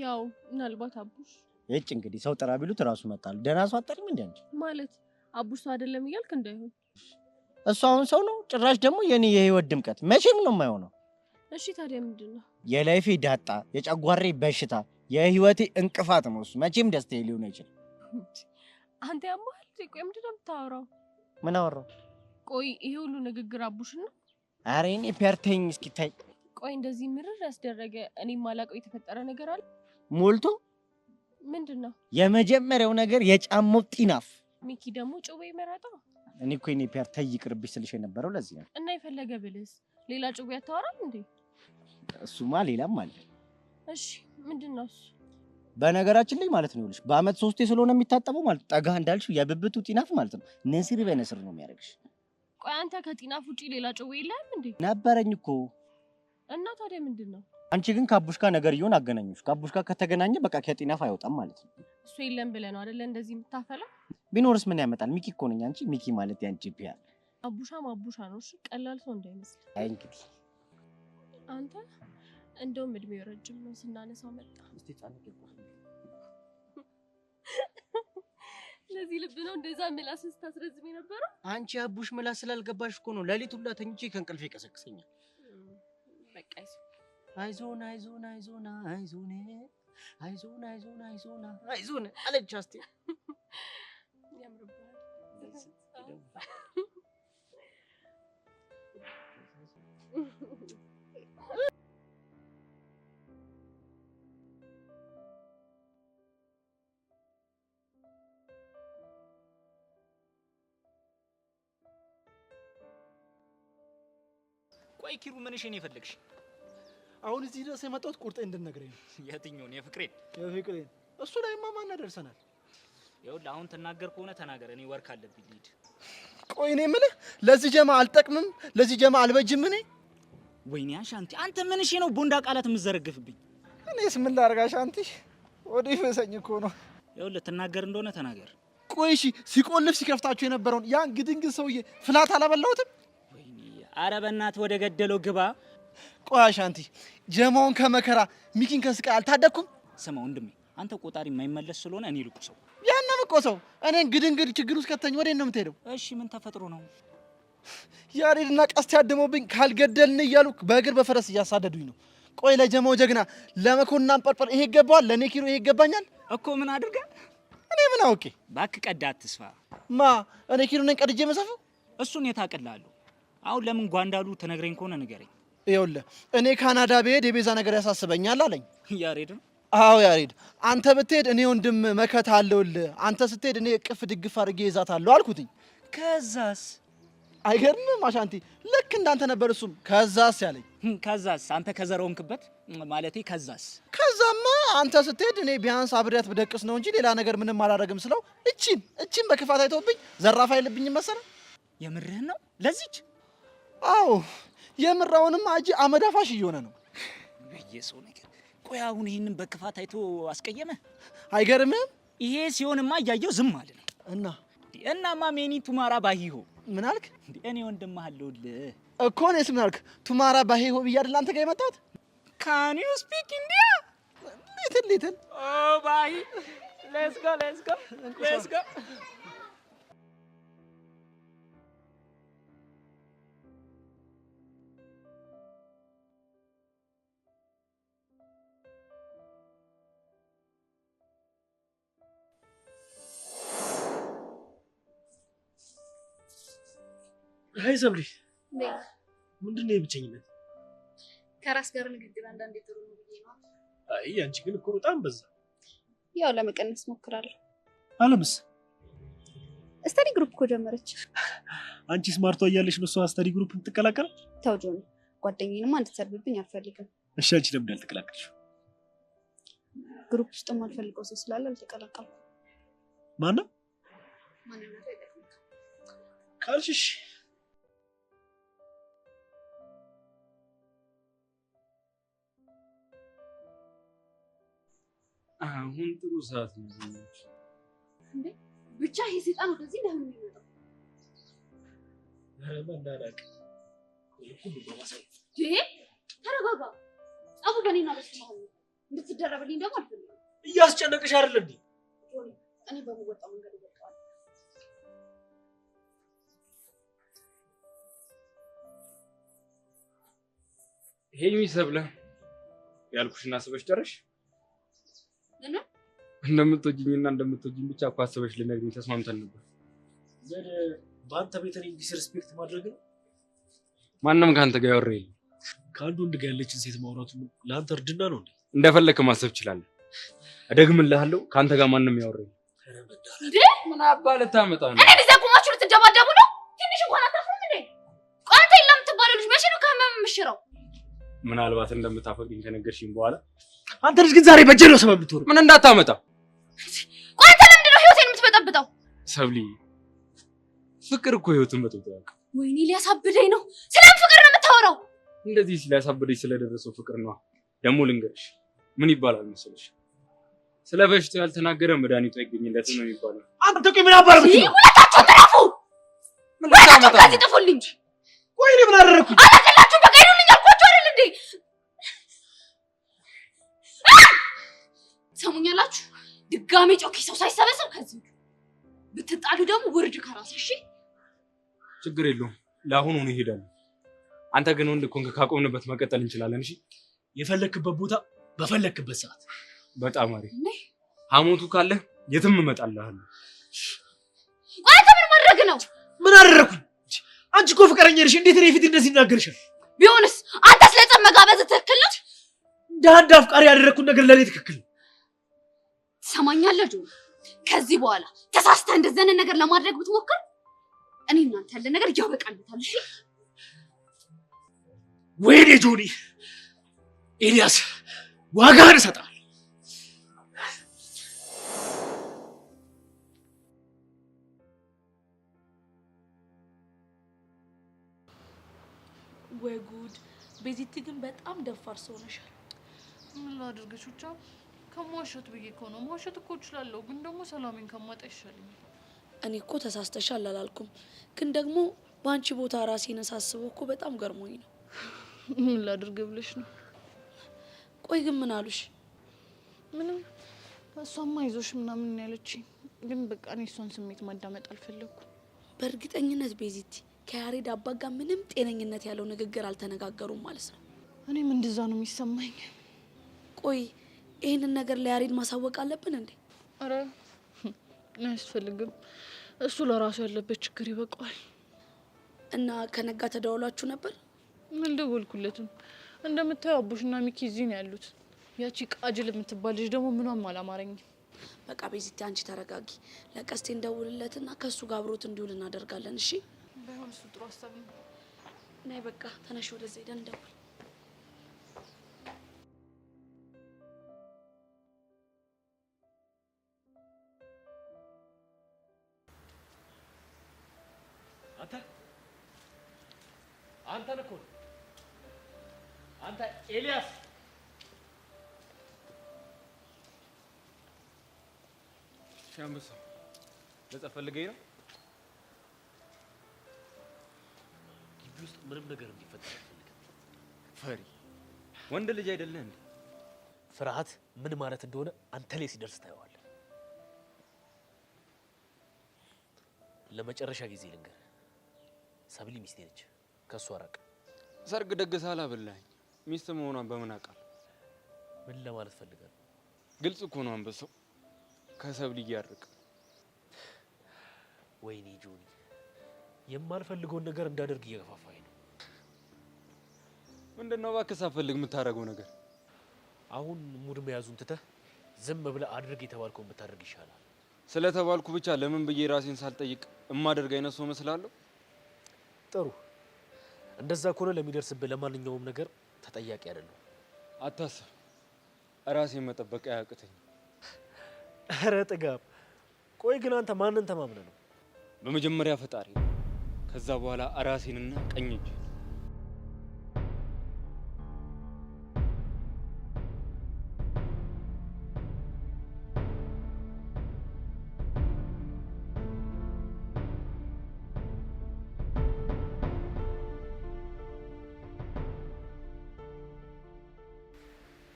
ያው ምናልባት አቡሽ። እጭ እንግዲህ ሰው ጥራ ቢሉት ራሱ መጣሉ። ደህና ሰው አጠሪም እንዴ አንቺ? ማለት አቡሽ ሰው አይደለም እያልክ እንዳይሆን። እሱ አሁን ሰው ነው፣ ጭራሽ ደግሞ የኔ የህይወት ድምቀት። መቼም ነው የማይሆነው። እሺ ታዲያ ምንድነው? የላይፌ ዳጣ፣ የጨጓሬ በሽታ፣ የህይወቴ እንቅፋት ነው እሱ። መቼም ደስታዬ ሊሆን አይችልም። አንተ ያማል። ቆይ ምንድነው የምታወራው? ምን አወራው? ቆይ ይሄ ሁሉ ንግግር አቡሽ ነው? ኧረ እኔ ፒያርተኝ እስኪ ታይ። ቆይ እንደዚህ ምርር ያስደረገ እኔ ማላውቀው የተፈጠረ ነገር አለ? ሞልቶ። ምንድነው? የመጀመሪያው ነገር የጫማው ጢናፍ። ሚኪ ደግሞ ጭዌ መረጣ። እኔ እኮ እኔ ፒያርተኝ ይቅርብሽ ስልሽ የነበረው ለዚህ ነው። እና የፈለገ ብልስ ሌላ ጭዌ አታወራም እንዴ? እሱማ ሌላም አለ። እሺ ምንድነው እሱ? በነገራችን ላይ ማለት ነው ልሽ በአመት 3 ስለሆነ የሚታጠበው ማለት ጠጋ እንዳልሽው የብብቱ ጢናፍ ማለት ነው ንስር በነስር ነው የሚያደርግሽ። ቆይ አንተ ከጢናፍ ውጪ ሌላ ጭዌ የለህም እንዴ? ነበረኝ እኮ። እና ታዲያ ምንድነው? አንቺ ግን ከአቡሽ ጋር ነገር ይሆን አገናኙሽ። ከአቡሽ ጋር ከተገናኘ በቃ ከጢናፍ አይወጣም ማለት ነው። እሱ የለም ብለህ ነው አይደለ እንደዚህ የምታፈላ? ቢኖርስ ምን ያመጣል? ሚኪ እኮ ነኝ። አንቺ ሚኪ ማለት ያንቺ ቢያ አቡሻም አቡሻ ነው። እሺ ቀላል ሰው እንዳይመስል። አይ እንግዲህ አንተ እንደውም እድሜው ረጅም ነው ስናነሳው መጣ። እስቲ ጻንቅ ይቆም። ለዚህ ልብ ነው እንደዛ ምላስ ስታስረዝም የነበረው? አንቺ አቡሽ ምላስ ስላልገባሽ እኮ ነው ሌሊት ሁላ ተኝቼ ከእንቅልፌ ቀሰቅሰኛል። በቃ አይዞን አይዞን አይዞን አይዞን አይዞን አይዞን አይዞን አይዞን አለች አስቴር። ቆይ ኪሩ ምንሽ ነው የፈለግሽ? አሁን እዚህ ድረስ የመጣሁት ቁርጤን እንድትነግረኝ ነው። የትኛውን? የፍቅሬን? የፍቅሬን። እሱ ላይማ ማን ደርሰናል? ይኸውልህ አሁን ትናገር ከሆነ ተናገር። እኔ ወርክ አለብኝ ልሂድ። ቆይ እኔ የምልህ ለዚህ ጀማ አልጠቅምም፣ ለዚህ ጀማ አልበጅም እኔ። ወይኔ አሻንቲ አንተ ምንሽ ነው ቦንዳ ቃላት የምትዘረግፍብኝ? እኔስ ምን ላድርግ አሻንቲ? ወዲህ ፈሰኝ እኮ ነው። ይኸውልህ ትናገር እንደሆነ ተናገር። ቆይ እሺ ሲቆልፍ ሲከፍታችሁ የነበረውን ያን ግድንግድ ሰውዬ ፍላት አላበላሁትም? ወይኔ ኧረ በእናትህ ወደ ገደለው ግባ። ቆይ አሻንቲ ጀማውን ከመከራ ሚኪን ከስቃይ አልታደኩም? ስማ ወንድሜ አንተ ቆጣሪ የማይመለስ ስለሆነ እኔ ልቁ ሰው ያንን እኮ ሰው እኔን ግድንግድ ችግር ውስጥ ከተኝ ወዴት ነው የምትሄደው? እሺ ምን ተፈጥሮ ነው? ያሬድና ቀስት ያደመውብኝ ካልገደልን እያሉ በእግር በፈረስ እያሳደዱኝ ነው። ቆይ ለጀማው ጀግና ለመኮንን አንጠርጥር ይሄ ይገባዋል? ለእኔ ኪሩ ይሄ ይገባኛል እኮ ምን አድርገ? እኔ ምን አውቄ? እባክህ ቀዳ አትስፋ። ማ እኔ ኪሩ ነኝ ቀድጄ መሰፈው? እሱን የታቀላለሁ። አሁን ለምን ጓንዳሉ ትነግረኝ ከሆነ ንገረኝ። ይኸውልህ እኔ ካናዳ ብሄድ የቤዛ ነገር ያሳስበኛል አለኝ። ያሬድ ነው? አዎ ያሬድ። አንተ ብትሄድ እኔ ወንድም መከታ አለውልህ፣ አንተ ስትሄድ እኔ እቅፍ ድግፍ አድርጌ ይዛታለሁ አልኩትኝ። ከዛስ? አይገርምም አሻንቲ? ልክ እንዳንተ ነበር እሱም ከዛስ ያለኝ። ከዛስ? አንተ ከዘረውንክበት ማለቴ ከዛስ? ከዛማ አንተ ስትሄድ እኔ ቢያንስ አብሬያት ብደቅስ ነው እንጂ ሌላ ነገር ምንም አላደርግም ስለው እቺን በክፋት አይተውብኝ ዘራፍ አይልብኝም መሰለህ። የምርህን ነው? ለዚች? አዎ የምራውንም አጂ አመዳፋሽ እየሆነ ነው በየሰው ነገር። ቆይ አሁን ይሄንን በክፋት አይቶ አስቀየመ? አይገርምም? ይሄ ሲሆንማ እያየው ዝም አለ ነው። እናማ ሜኒ ቱማራ ባሂሆ ምን አልክ? እኔ ወንድምህ አለሁልህ እኮ። እኔስ ምን አልክ? ቱማራ ባሂሆ ብዬ አይደል አንተ ጋር የመጣሁት? ካን ዩ ስፒክ ኢንዲያ? ሊትል ኦ ባሂ ሌትስ ጎ አይ ሰብሊ ምንድነው የብቸኝነት? ከራስ ጋር ንግግር አንዳንዴ ጥሩ ነው ብዬ ነው። አይ አንቺ ግን እኮ በጣም በዛ። ያው ለመቀነስ ሞክራለሁ። አለምስ ስተዲ ግሩፕ እኮ ጀመረች። አንቺ ስማርቷ እያለሽ ነው እሷ ስተዲ ግሩፕ የምትቀላቀል? ተው ጆኒ፣ ጓደኛዬንማ እንድትሰርብብኝ አልፈልግም። እሺ አንቺ ለምን አልተቀላቀልሽ? ግሩፕ ውስጥ የማልፈልገው ሰው ስላለ አልተቀላቀልኩም። ማነው? ካልሽሽ አሁን ጥሩ ሰዓት ነው። እንዴ ብቻ ይሄ ሰይጣን ወደዚህ ለምን ይመጣል? ኧረ መናናቅ ሁሉ በማሳይ ተረጋጋ። ጸቡ በእኔና በሱ መሀል ነው። እንድትደረብልኝ ደግሞ አልፈልግም። እያስጨነቅሽ አይደል እንዴ? እኔ በምወጣው መንገድ እወጣዋለሁ። ሄይ ሚሰብለ ያልኩሽና አስበሽ ጨረሽ? ለምን እንደምትወጂኝና እንደምትወጂኝ ብቻ እኮ አስበሽ ልነግሪኝ ተስማምተን ነበር። ዘደ በአንተ ቤት እኔን ዲስሪስፔክት ማድረግ ነው? ማንም ከአንተ ጋር ያወራ የለም። ከአንዱ ወንድ ጋር ያለችን ሴት ማውራቱ ለአንተ እርድና ነው እንዴ? እንደፈለክ ማሰብ ትችላለህ። እደግምልሃለሁ፣ ከአንተ ጋር ማንም ያወራ የለም። እንዴ ምን አባ ልታመጣ ነው? እኔ ቢዛ ቁማችሁ ልትደባደቡ ነው? ትንሽ እንኳን አታፍሩም እንዴ? ቋንተ የለም ትባለው ልጅ መቼ ነው ከመም ምሽረው? ምናልባት እንደምታፈቅኝ ከነገርሽኝ በኋላ አንተ ልጅ ግን ዛሬ በጀ ነው ሰበብ ልትሆን ምን እንዳታመጣ። ቋንተ ለምንድን ነው ህይወቴን የምትበጠብጠው? ሰብሊ ፍቅር እኮ ህይወትን በጥብጣ። ወይኔ ሊያሳብደኝ ነው። ስለምን ፍቅር ነው የምታወራው? እንደዚህ ሲያሳብደኝ ስለደረሰው ፍቅር ነው። ደግሞ ልንገርሽ ምን ይባላል መሰለሽ? ስለ በሽታው ያልተናገረ መድኃኒቱ አይገኝለትም ነው የሚባለው። አንተ ቆይ ምን አባረክ? ሁለታችሁ ተራፉ። ምን ልታመጣ ነው? ጥፉልኝ። ቆይ እኔ ምን አደረኩኝ? አላቀላችሁ በቃ ይሉልኝ አልኳችሁ አይደል እንዴ? ሰሙኛላችሁ? ድጋሜ ጮኪ ሰው ሳይሰበሰብ ከዚህ ብትጣሉ ደግሞ ውርድ ከራስ። እሺ ችግር የለውም። ለአሁኑ ነው ይሄዳል። አንተ ግን ወንድ ኮንክ ካቆምንበት መቀጠል እንችላለን። እሺ የፈለክበት ቦታ በፈለክበት ሰዓት። በጣም አሪፍ። ሐሞቱ ካለ የትም እመጣልሃለሁ። ቆይ አንተ ምን ማድረግ ነው? አንቺ እኮ ፍቅረኛ ነሽ። እንዴት እኔ ፊት እንደዚህ ይናገርሻል? ቢሆንስ አንተ ስለጸም መጋበዝ ትክክል ነው? እንደ አንድ አፍቃሪ ያደረኩት ነገር ለኔ ትክክል ነው። ትሰማኛለህ ጆኒ? ከዚህ በኋላ ተሳስተህ እንደዚህ አይነት ነገር ለማድረግ ብትሞክር እኔ እናንተ ያለ ነገር ያበቃልታል። እሺ? ወይኔ ጆኒ፣ ኤልያስ ዋጋህን እሰጥሃለሁ። ወይ ጉድ! ቤዚቲ ግን በጣም ደፋር ሰው ነሻል። ምን ላድርግሽ? ብቻ ከመዋሸት ብዬ እኮ ነው። መዋሸት እኮ እችላለሁ፣ ግን ደግሞ ሰላሜን ከማጣ ይሻለኛል። እኔ እኮ ተሳስተሻል አላልኩም፣ ግን ደግሞ በአንቺ ቦታ ራሴን ሳስበው እኮ በጣም ገርሞኝ ነው። ምን ላድርግ ብለሽ ነው? ቆይ ግን ምን አሉሽ? ምንም። እሷማ ይዞሽ ምናምን ያለችኝ፣ ግን በቃ እኔ እሷን ስሜት ማዳመጥ አልፈለኩም። በእርግጠኝነት ቤዚቲ ከያሬድ አባት ጋር ምንም ጤነኝነት ያለው ንግግር አልተነጋገሩም ማለት ነው። እኔም እንደዛ ነው የሚሰማኝ። ቆይ ይህንን ነገር ለያሬድ ማሳወቅ አለብን እንዴ? አረ አያስፈልግም። እሱ ለራሱ ያለበት ችግር ይበቃዋል። እና ከነጋ ተደዋውላችሁ ነበር? አልደወልኩለትም። እንደምታየው አቡሽና ሚኪ እዚህ ነው ያሉት። ያቺ ቃጅል የምትባል ልጅ ደግሞ ምኗም አላማረኝም። በቃ ቤዚቲ አንቺ ተረጋጊ። ለቀስቴ እንደውልለትና ከሱ ጋር አብሮት እንዲውል እናደርጋለን። እሺ? ባይሆን እሱ ጥሩ ሀሳብ ነው። ነይ በቃ ተነሽ፣ ወደዛ ሄደን እንደውል። አንተ ነህ እኮ አንተ ኤልያስ። ሻምበሳ ለጸብ ፈልገኝ ነው? ግቢ ውስጥ ምንም ነገር እንዲፈጠር አልፈልግም። ፈሪ ወንድ ልጅ አይደለህ እንዴ? ፍርሃት ምን ማለት እንደሆነ አንተ ላይ ሲደርስ ታየዋለህ። ለመጨረሻ ጊዜ ልንገርህ፣ ሰብሊ ሚስቴ ነች። ከሷ ራቅ። ሰርግ ደግሰህ አላበላኸኝ። ሚስት መሆኗን በምን አውቃለሁ? ምን ለማለት ፈልጋለሁ? ግልጽ እኮ ነው አንበሳው። ከሰብሊ እያርቅ። ወይኔ ጆኒ፣ የማልፈልገውን ነገር እንዳደርግ እየገፋፋኝ ነው። ምንድነው እባክህ ሳትፈልግ የምታደርገው ነገር? አሁን ሙድ መያዙን ትተህ ዝም ብለህ አድርግ የተባልከውን ብታደርግ ይሻላል። ስለተባልኩ ብቻ ለምን ብዬ ራሴን ሳልጠይቅ እማደርግ አይነት ሰው መስላለሁ? ጥሩ። እንደዛ ከሆነ ለሚደርስብህ ለማንኛውም ነገር ተጠያቂ አይደለም። አታስብ፣ ራሴን መጠበቅ አያቅተኝ። ኧረ ጥጋብ! ቆይ ግን አንተ ማንን ተማምነህ ነው? በመጀመሪያ ፈጣሪ፣ ከዛ በኋላ ራሴንና ቀኝ እጅ።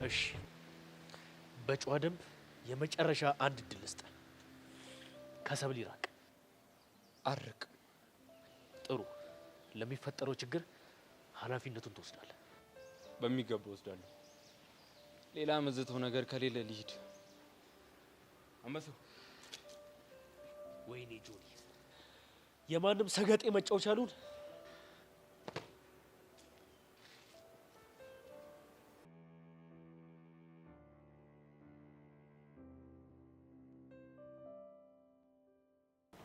እሺ፣ በጨዋ ደንብ የመጨረሻ አንድ እድል ልስጥ። ከሰብል ይራቅ። አርቅ። ጥሩ። ለሚፈጠረው ችግር ኃላፊነቱን ትወስዳለህ። በሚገባ ወስዳለሁ። ሌላ መዘተው ነገር ከሌለ ልሂድ። አንበሳው። ወይኔ ጆኒ፣ የማንም ሰገጤ መጫወቻ አሉን።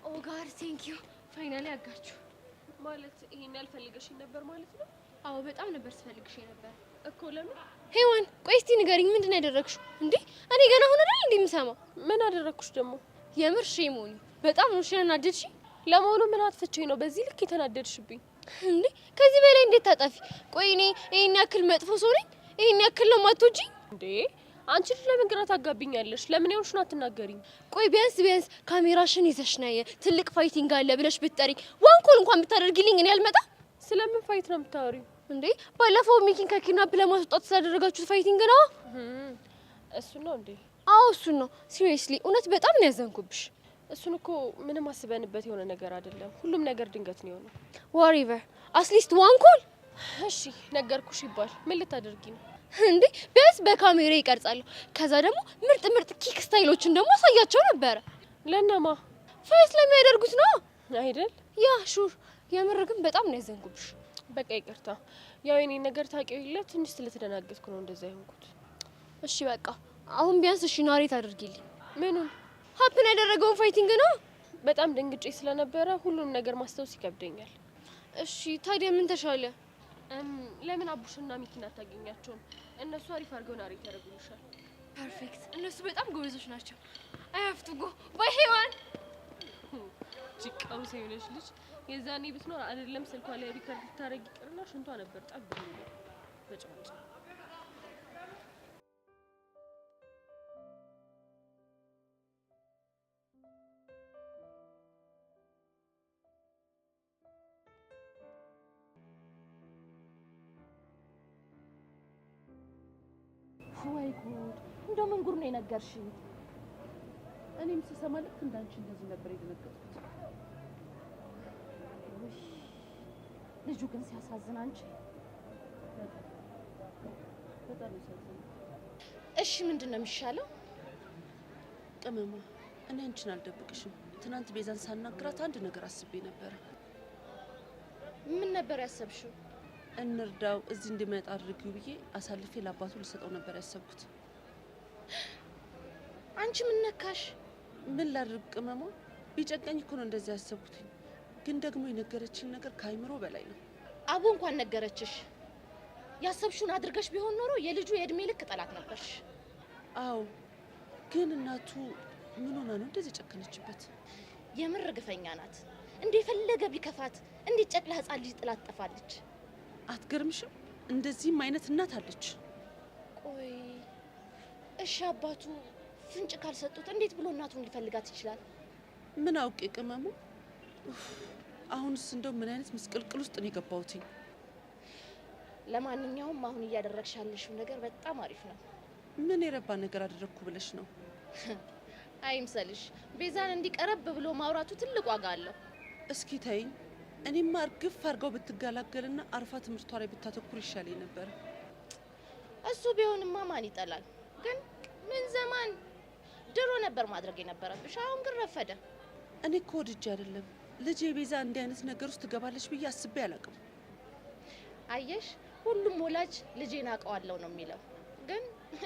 ኦ ጋድ ቴንክ ዩ ፋይናሊ አጋችሁ። ማለት ይሄን ያልፈልገሽኝ ነበር ማለት ነው? አዎ በጣም ነበር ስፈልግሽ ነበር እኮ። ለምን? ሄዋን ቆይ እስቲ ንገሪኝ፣ ምንድን ነው ያደረግሽው እንዴ? እኔ ገና አሁን አይደል እንዴ የምሰማው? ምን አደረግኩሽ ደግሞ? የምር ሼሞኒ በጣም ነው ያናደድሽ። ለመሆኑ ምን አጥፍቼ ነው በዚህ ልክ የተናደድሽብኝ እንዴ? ከዚህ በላይ እንዴት ታጠፊ? ቆይ እኔ ይሄን ያክል መጥፎ ሰው ነኝ? ይሄን ያክል ነው የማትወጂኝ እንዴ? አንቺ ልጅ ለምን ግራ ታጋቢኛለሽ? ለምን ያውሽ ነው አትናገሪኝ? ቆይ ቢያንስ ካሜራሽን ይዘሽ ነይ፣ ትልቅ ፋይቲንግ አለ ብለሽ ብትጠሪ ዋንኮል እንኳን ብታደርጊልኝ እኔ አልመጣ። ስለምን ፋይት ነው የምታወሪው እንዴ? ባለፈው ሚኪን ከኪድናፕ ለማስወጣት ስላደረጋችሁት ፋይቲንግ ነው። እሱ ነው እንዴ? አዎ እሱ ነው። ሲሪየስሊ እውነት በጣም ነው ያዘንኩብሽ። እሱን እኮ ምንም አስበንበት የሆነ ነገር አይደለም። ሁሉም ነገር ድንገት ነው የሆነው። ዋሪቨር አትሊስት ዋንኮል። እሺ ነገርኩሽ ይባል ምን ልታደርጊ ነው እንዴ? ቢያንስ በካሜራ ይቀርጻለሁ። ከዛ ደግሞ ምርጥ ኪክ ስታይሎችን ደግሞ አሳያቸው ነበረ። ለነማ? ፋይት ለሚያደርጉት ነው አይደል? ያ ሹር የምር ግን በጣም ነው ያዘንኩብሽ። በቃ ይቅርታ። ያው የኔን ነገር ታውቂው የለ ትንሽ ስለተደናገጥኩ ነው እንደዛ ይሆንኩት። እሺ በቃ አሁን ቢያንስ እሺ ናሬት አድርጊልኝ። ምኑን? ሀፕን ያደረገውን ፋይቲንግ ነው። በጣም ደንግጬ ስለነበረ ሁሉንም ነገር ማስታወስ ይከብደኛል። እሺ ታዲያ ምን ተሻለ? ለምን አቡሽና ሚኪን አታገኛቸውም? እነሱ አሪፍ አድርገው ናሬት ያደርጉልሻል። ፐርፌክት። እነሱ በጣም ጎበዞች ናቸው። አይ ሃቭ ቱ ጎ ባይ ሄዋን። ጭቃው ሰይነሽ ልጅ የዛኔ ብትኖር አይደለም ስልኳ ላይ ሪከርድ ልታረጊ ይቅርና ሽንቷ ነበር ጠብ ብሎ በጭማጭ። ወይ ጉድ! እንደው ምን ጉድ ነው የነገርሽኝ? እኔም ስሰማ ልክ እንዳንቺ እንደዚህ ነበር የደነገጥኩት። ልጁ ግን ሲያሳዝን አንቺ በጣም ያሳዝን። እሺ ምንድን ነው የሚሻለው? ቅመማ እኔ አንቺን አልደብቅሽም። ትናንት ቤዛን ሳናግራት አንድ ነገር አስቤ ነበር። ምን ነበር ያሰብሽው? እንርዳው እዚህ እንዲመጣ አድርጊው ብዬ አሳልፌ ለአባቱ ልሰጠው ነበር ያሰብኩት። አንቺ ምን ነካሽ? ምን ላድርግ ቅመማ፣ ቢጨቀኝ እኮ ነው እንደዚህ ያሰብኩት። ግን ደግሞ የነገረችኝ ነገር ከአይምሮ በላይ ነው። አቡ እንኳን ነገረችሽ። ያሰብሽውን አድርገሽ ቢሆን ኖሮ የልጁ የእድሜ ልክ ጠላት ነበርሽ። አዎ፣ ግን እናቱ ምን ሆና ነው እንደዚህ ጨከነችበት? የምር ግፈኛ ናት። እንዴ ፈለገ ቢከፋት እንዴ ጨቅላ ህጻን ልጅ ጥላት ጠፋለች። አትገርምሽም? እንደዚህም አይነት እናት አለች። ቆይ እሺ አባቱ ፍንጭ ካልሰጡት እንዴት ብሎ እናቱን ሊፈልጋት ይችላል? ምን አውቄ ቅመሙ። አሁንስ እንደው ምን አይነት ምስቅልቅል ውስጥ ነው የገባሁት? ለማንኛውም አሁን እያደረግሽ ያለሽው ነገር በጣም አሪፍ ነው። ምን የረባ ነገር አደረግኩ ብለሽ ነው? አይምሰልሽ። ቤዛን እንዲቀረብ ብሎ ማውራቱ ትልቅ ዋጋ አለው። እስኪ ተይኝ። እኔማ እርግፍ አድርገው ብትገላገልና አርፋ ትምህርቷ ላይ ብታተኩር ይሻለኝ ነበር። እሱ ቢሆንማ ማን ይጠላል? ግን ምን ዘመን ድሮ ነበር ማድረግ የነበረብሽ። አሁን ግን ረፈደ። እኔ እኮ ወድጄ አይደለም ልጄ ቤዛ እንዲህ አይነት ነገር ውስጥ ትገባለች ብዬ አስቤ አላውቅም። አየሽ፣ ሁሉም ወላጅ ልጄን አውቀዋለሁ ነው የሚለው። ግን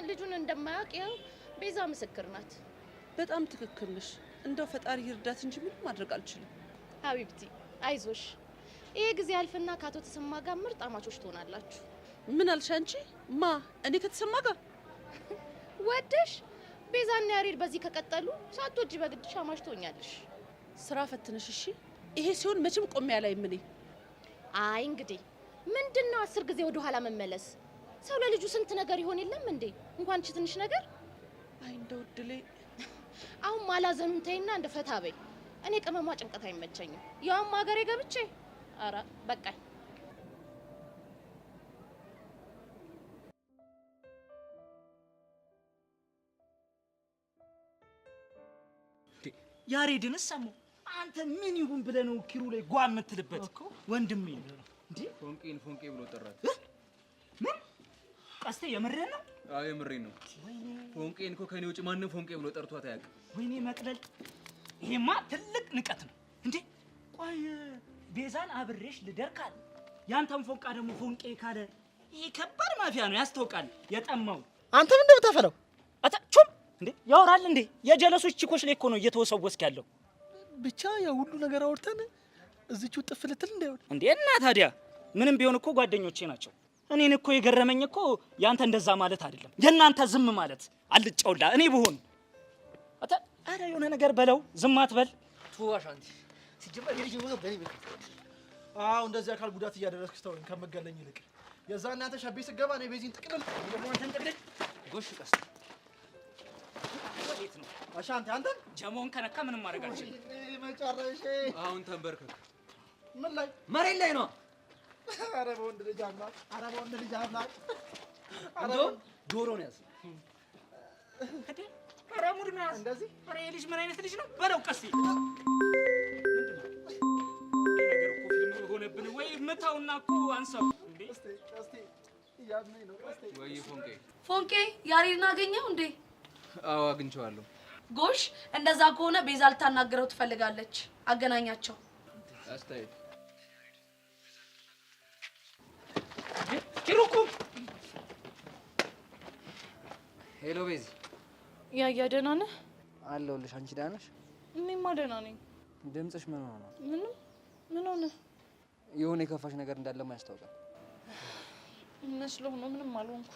ልጁን እንደማያውቅ ያው ቤዛ ምስክር ናት። በጣም ትክክል ነሽ። እንደው ፈጣሪ ይርዳት እንጂ ምንም ማድረግ አልችልም። ሀቢብቲ አይዞሽ፣ ይሄ ጊዜ አልፍና ከአቶ ተሰማ ጋር ምርጥ አማቾች ትሆናላችሁ። ምን አልሽ አንቺ? ማ እኔ ከተሰማ ጋር ወደሽ? ቤዛና ያሬድ በዚህ ከቀጠሉ ሳትወጂ በግድሽ አማች ትሆኛለሽ። ስራ ፈትነሽ እሺ። ይሄ ሲሆን መቼም ቆሜ አላይም እኔ። አይ እንግዲህ ምንድነው 10 ጊዜ ወደ ኋላ መመለስ? ሰው ለልጁ ስንት ነገር ይሆን የለም እንዴ? እንኳን እቺ ትንሽ ነገር። አይ እንደው እድሌ። አሁን ማላዘኑን ተይና እንደ ፈታ በይ። እኔ ቅመሟ ጭንቀት አይመቸኝም። ያውም ሀገሬ ገብቼ አረ በቃኝ። ያሬድን ሰሙ። አንተ ምን ይሁን ብለህ ነው ኪሩ ላይ ጓ የምትልበት? ወንድሜ እንዴ ፎንቄን ፎንቄ ብሎ ጠራት። ምን ቀስቴ የምሬን ነው? አዎ የምሬን ነው። ፎንቄን እኮ ከኔ ውጭ ማንም ፎንቄ ብሎ ጠርቷት አያውቅም። ወይኔ መቅለል፣ ይሄማ ትልቅ ንቀት ነው እንዴ! ቆይ ቤዛን አብሬሽ ልደር ካለ ያንተም ፎንቃ ደግሞ ፎንቄ ካለ ይሄ ከባድ ማፊያ ነው፣ ያስታውቃል። የጠማው አንተ ምን እንደምታፈለው አታቹም እንዴ? ያወራል እንዴ? የጀለሶች ቺኮች ላይ እኮ ነው እየተወሰወስክ ያለው። ብቻ ያ ሁሉ ነገር አውርተን እዚቹ ጥፍ ልትል እንዳይሆን እንዴ። እና ታዲያ ምንም ቢሆን እኮ ጓደኞቼ ናቸው። እኔን እኮ የገረመኝ እኮ ያንተ እንደዛ ማለት አይደለም፣ የናንተ ዝም ማለት አልጫውላ። እኔ ብሆን አረ የሆነ ነገር በለው፣ ዝም አትበል። ቱዋሽ አንቲ ሲጀመር የልጅ ነው በኔ ቤት። አዎ እንደዚህ አካል ጉዳት እያደረስክ ተወኝ ከመገለኝ ይልቅ የዛን አንተ ሸቤ ስገባ ነው ቤዚን ጥቅልል ደግሞ አንተን ጥቅልል ጎሽ ቀስ ወዴት ነው አሻንተ አንተ ጀሞን ከነካ ምንም ማድረግ አልችልም። መጨረሻ አሁን ተንበርከክ። ምን ላይ መሬት ላይ ነው። አረ በወንድ ልጅ አምላክ፣ አረ በወንድ ልጅ አምላክ። እንደው ዶሮ ነው ያዝ እንዴ! አረ ሙድ ነው ያዝ እንደዚህ። አረ ልጅ ምን አይነት ልጅ ነው በለው። ቀስ ነገር እኮ ፊልም ሆነብን ወይ መታውና እኮ አንሳው እንዴ! ቀስቴ ያዝነኝ ነው ቀስቴ። ወይ ፎንቄ ፎንቄ ያሬድን አገኘው እንዴ? አዎ አግኝቼዋለሁ። ጎሽ፣ እንደዛ ከሆነ ቤዛ ልታናግረው ትፈልጋለች። አገናኛቸው። አስተያየት ሄሎ ቤዚ። ያያ ደህና ነህ? አለሁልሽ። አንቺ ደህና ነሽ? እኔማ ደህና ነኝ። ድምፅሽ ምን ሆነ ነው? ምንም። ምን ሆነ? የሆነ የከፋሽ ነገር እንዳለማ ያስታውቃል። መስሎህ ነው? ምንም አልሆንኩ።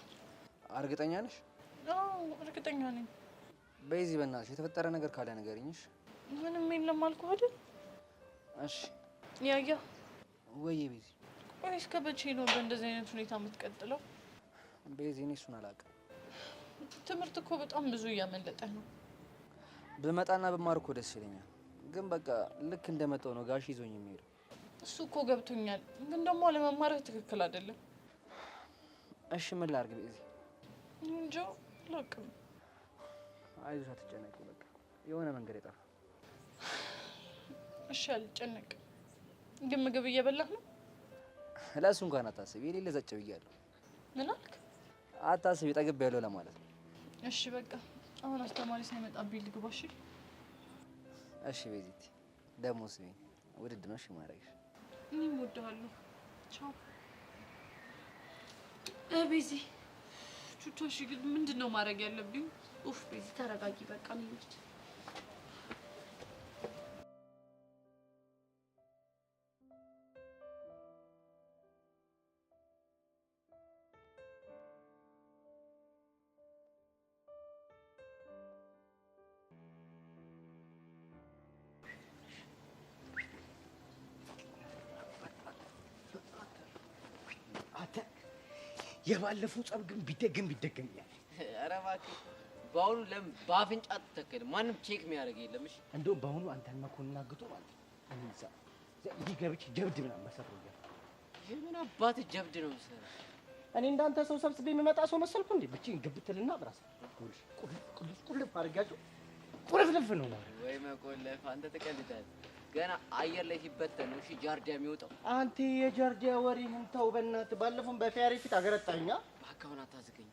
እርግጠኛ ነሽ? አዎ እርግጠኛ ነኝ። ቤዚ በእናትሽ የተፈጠረ ነገር ካለ ንገሪኝሽ። ምንም የለም አልኩህ አይደል? እሺ። ያያ ወይ ቤዚ። ቆይ እስከ መቼ ነው በእንደዚህ አይነት ሁኔታ የምትቀጥለው? ቤዚ እኔ እሱን አላውቅም። ትምህርት እኮ በጣም ብዙ እያመለጠ ነው። ብመጣና ብማር እኮ ደስ ይለኛል፣ ግን በቃ ልክ እንደመጣው ነው ጋሽ ይዞኝ የሚሄደው። እሱ እኮ ገብቶኛል፣ ግን ደግሞ አለመማርህ ትክክል አይደለም። እሺ ምን ላድርግ ቤዚ? እንጃ አላውቅም። አይዞሽ አትጨነቂ፣ በቃ የሆነ መንገድ የጠፋ። እሺ አልጨነቅም፣ ግን ምግብ እየበላህ ነው? ለእሱ እንኳን አታስቢ፣ የሌለ ዘጭ ብያለሁ። ምን አልክ? አታስቢ፣ ጠግቤያለሁ ለማለት ነው። እሺ በቃ አሁን አስተማሪ ሳይመጣብኝ ልግባ። እሺ እሺ ቤዚቲ፣ ደግሞ ስሚ፣ ውድድ ነው እሺ ማድረግሽ። እኔም እወድሃለሁ። ቻው ቤዚ። ቹቻ እሺ፣ ግን ምንድን ነው ማድረግ ያለብኝ? ኡፍ ቤዚ ተረጋጊ በቃ። እኔ ልጅ የባለፈው ጸብ ግን ቢደገም ይላል። ኧረ እባክህ በአሁኑ ለምን በአፍንጫ አትተከልም? ማንም ቼክ የሚያደርግ የለም። እሺ እንደውም በአሁኑ አንተን መኮንን አግቶ ማለት ነው እንዛ ይህ ገብቼ ጀብድ ምናምን መሰሩ ይላል። የምን አባት ጀብድ ነው የምትሰራው? እኔ እንዳንተ ሰው ሰብስቤ የሚመጣ ሰው መሰልኩ እንዴ? ብቻዬን ግብትልና ብራስ ቁልፍ አድርጋቸው ቁልፍልፍ ነው ማለት ወይ መቆለፍ። አንተ ትቀልዳለህ። ገና አየር ላይ ሲበተን ነው እሺ ጃርዲያ የሚወጣው። አንተ የጃርዲያ ወሬህን ተው በእናትህ። ባለፈውን በፊያሪ ፊት አገረጣኛ። እባክህን አታዝገኝ።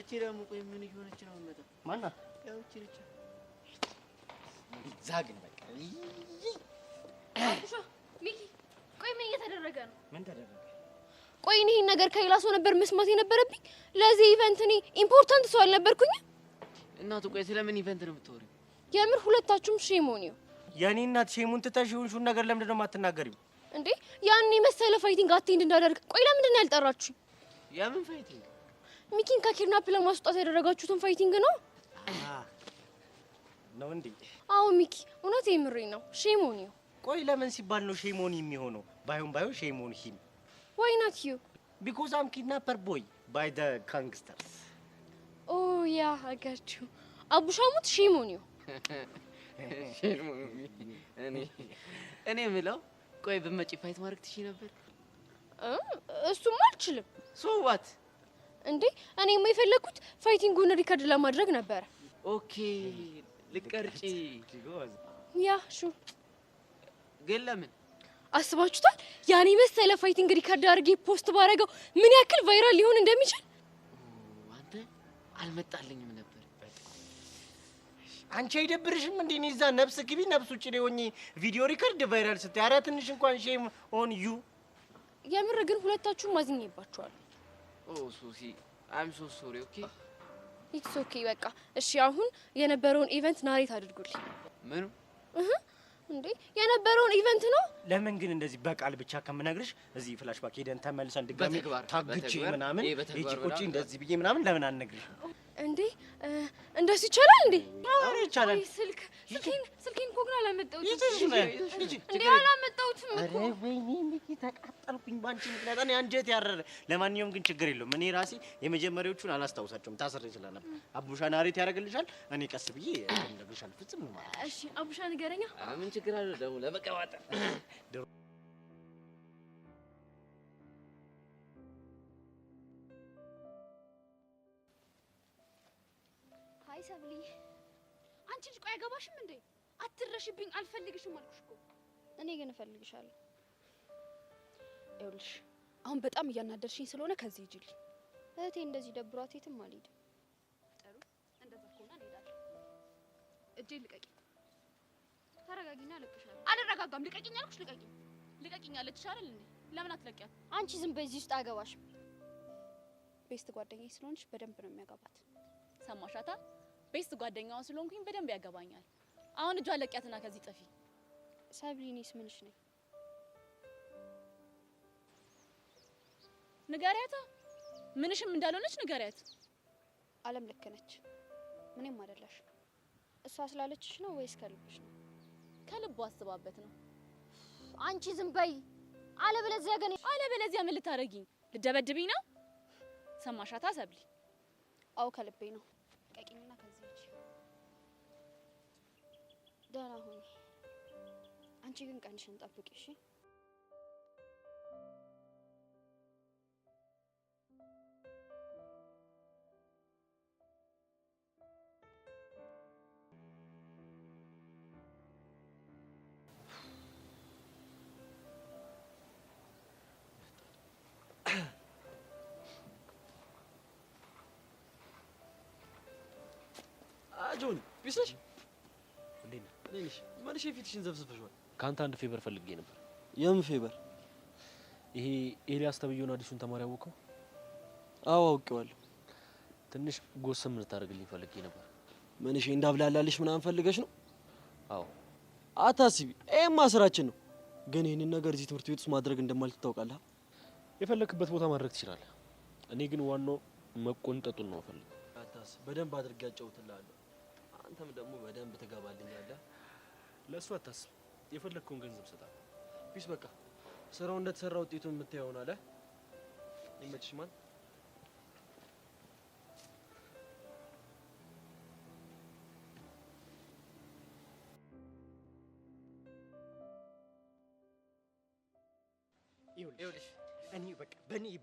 እቺ ደግሞ ቆይ ምን እየሆነች ነው የምመጣው? ማናት? ያው እቺ ልጅ ዛግን በቃ አቡሻ ሚኪ፣ ቆይ ምን እየተደረገ ነው? ምን ተደረገ? ቆይ እኔ ይሄን ነገር ከሌላ ሰው ነበር መስማት የነበረብኝ። ለዚህ ኢቨንት እኔ ኢምፖርታንት ሰው አልነበርኩኝም። እናቱ ቆይ ስለምን ኢቨንት ነው የምትወሪው? የምር ሁለታችሁም ሼሞኒዮ። የኔ እናት ሼሙን ትተሽ ይሁንሹን ነገር ለምንድን ነው የማትናገሪው? እንዴ ያን መሰለ ፋይቲንግ አቴንድ እንዳደርግ። ቆይ ለምንድን ነው ያልጠራችሁ? የምን ፋይቲንግ? ሚኪን ከኪድናፕ ለማስወጣት ያደረጋችሁትን ፋይቲንግ ነው ነው እንዴ? አዎ ሚኪ፣ እውነት የምሬን ነው። ሼሞኒዮ። ቆይ ለምን ሲባል ነው ሼሞኒ የሚሆነው? ባይሆን ሼሞኒ ሂም። ዋይ ናት ዩ? ቢኮዝ አም ኪድናፐር ቦይ ባይ ዘ ጋንግስተርስ። ኦ ያ አጋችሁ። አቡሻሙት ሼሞኒዮ። እኔ የምለው ቆይ ብትመጪ ፋይት ማድረግ ትችይ ነበር? እሱማ አልችልም። ሶ ዋት እንዴ እኔማ የፈለኩት ፋይቲንጉን ሪከርድ ለማድረግ ነበር። ኦኬ ልቀርጪ? ያ ሹ ግን ለምን አስባችሁታል? ያኔ መሰለ ፋይቲንግ ሪከርድ አድርጌ ፖስት ባረገው ምን ያክል ቫይራል ሊሆን እንደሚችል? አንተ አልመጣልኝም ነበር። አንቺ አይደብርሽም እንዴ? እኔ እዛ ነፍስ ግቢ ነፍስ ውጪ ላይ ሆኜ ቪዲዮ ሪከርድ ቫይራል ስታይ፣ ኧረ ትንሽ እንኳን ሼም ኦን ዩ። የምር ግን ሁለታችሁም ማዝኜባችኋል። ኦ ሱሲ አም ሶ ሶሪ። ኦኬ ኢትስ ኦኬ በቃ እሺ። አሁን የነበረውን ኢቨንት ናሬት አድርጉልኝ። ምን እንዴ የነበረውን ኢቨንት ነው። ለምን ግን እንደዚህ በቃል ብቻ ከምነግርሽ እዚህ ፍላሽባክ ሄደን ተመልሰን ድጋሚ ታግቼ ምናምን እቺ እንደዚህ ብዬ ምናምን ለምን አልነግርሽ? እንዴ እንደሱ ይቻላል እንዴ? አዎ ይቻላል። ስልኬን እኮ ግን አላመጣሁትም። እንዴ አላመጣሁትም እኮ። አረ ወይኔ ሚኪ ተቃጠልኩኝ ባንቺ ምክንያት። እኔ አንጀት ያረረ። ለማንኛውም ግን ችግር የለውም። እኔ ራሴ የመጀመሪያዎቹን አላስታውሳቸውም። ታስሬ ስለነበር አቡሻ ናሬት ያደርግልሻል። እኔ ቀስ ብዬ እነግርሻለሁ። ፍጽም ነው ማለት። እሺ አቡሻ ንገረኛ። ምን ችግር አለ ደግሞ ለመቀባጠር? አይ ሰብሊ፣ አንቺ ልጅ ቆይ አይገባሽም እንዴ? አትረሽብኝ፣ አልፈልግሽም አልኩሽ እኮ። እኔ ግን እፈልግሻለሁ። ይኸውልሽ አሁን በጣም እያናደርሽኝ ስለሆነ ከዚህ ሂጂልኝ። እህቴ እንደዚህ ደብሯት የትም አልሄድም። ጥሩ፣ እንደዛ ከሆነ እንሄዳለን። እጄን ልቀቂኝ። ተረጋጊና እለቅሻለሁ። አልረጋጋም። ልቀቂኝ አልኩሽ፣ ልቀቂኝ። ልቀቂኝ አለችሽ አይደል እንዴ? ለምን አትለቂያት? አንቺ ዝም በይ፣ እዚህ ውስጥ አያገባሽም። ቤስት ጓደኛዬ ስለሆነች በደንብ ነው የሚያገባት። ሰማሻታ? ቤስት ጓደኛዋ ስለሆንኩኝ በደንብ ያገባኛል። አሁን እጇን ለቂያትና ከዚህ ጥፊ። ሰብሊ እኔስ ምንሽ ነኝ? ንገሪያታ። ምንሽም እንዳልሆነች ንገሪያት። አለም ልክ ነች። ምንም አይደለሽ። እሷ ስላለችሽ ነው ወይስ ከልብሽ ነው? ከልቡ አስባበት ነው። አንቺ ዝም በይ። አለበለዚያ ምን ልታረጊኝ? ልደበድብኝ ነው? ሰማሻታ ሰብሊ? አው ከልቤ ነው። ቀቂኝና ከዚህ እቺ ደህና ሁኚ። አንቺ ግን ቀንሽን ጠብቂ እሺ? ጆኒ ቢስሽ እንዴት ነሽ? ማንሽ ፊትሽን ዘብዝፈሽዋል። ካንተ አንድ ፌቨር ፈልጌ ነበር። የምን ፌቨር? ይሄ ኤልያስ ተብዬውን አዲሱን ተማሪ አወቀው? አዎ አውቄዋለሁ። ትንሽ ጎሰም ልታደርግልኝ ፈልጌ ነበር። ምን እሺ እንዳብላላልሽ ምናምን ፈልገሽ ነው? አዎ አታስቢ፣ ይሄማ ስራችን ነው። ግን ይሄንን ነገር እዚህ ትምህርት ቤት ውስጥ ማድረግ እንደማልችል ታውቃለህ። የፈለክበት ቦታ ማድረግ ትችላለህ። እኔ ግን ዋናው መቆንጠጡን ነው ፈልገው። አታስብ፣ በደንብ አድርጌ አጫውትልሃለሁ። አንተም ደግሞ በደንብ ትገባልኛለህ። ለእሱ አታስብ፣ የፈለግከውን ገንዘብ እሰጥሃለሁ። ፒስ በቃ ስራው እንደተሰራ ውጤቱን የምታየው ነው አለ። ይመችሽ ማን ይኸውልሽ እኔ በቃ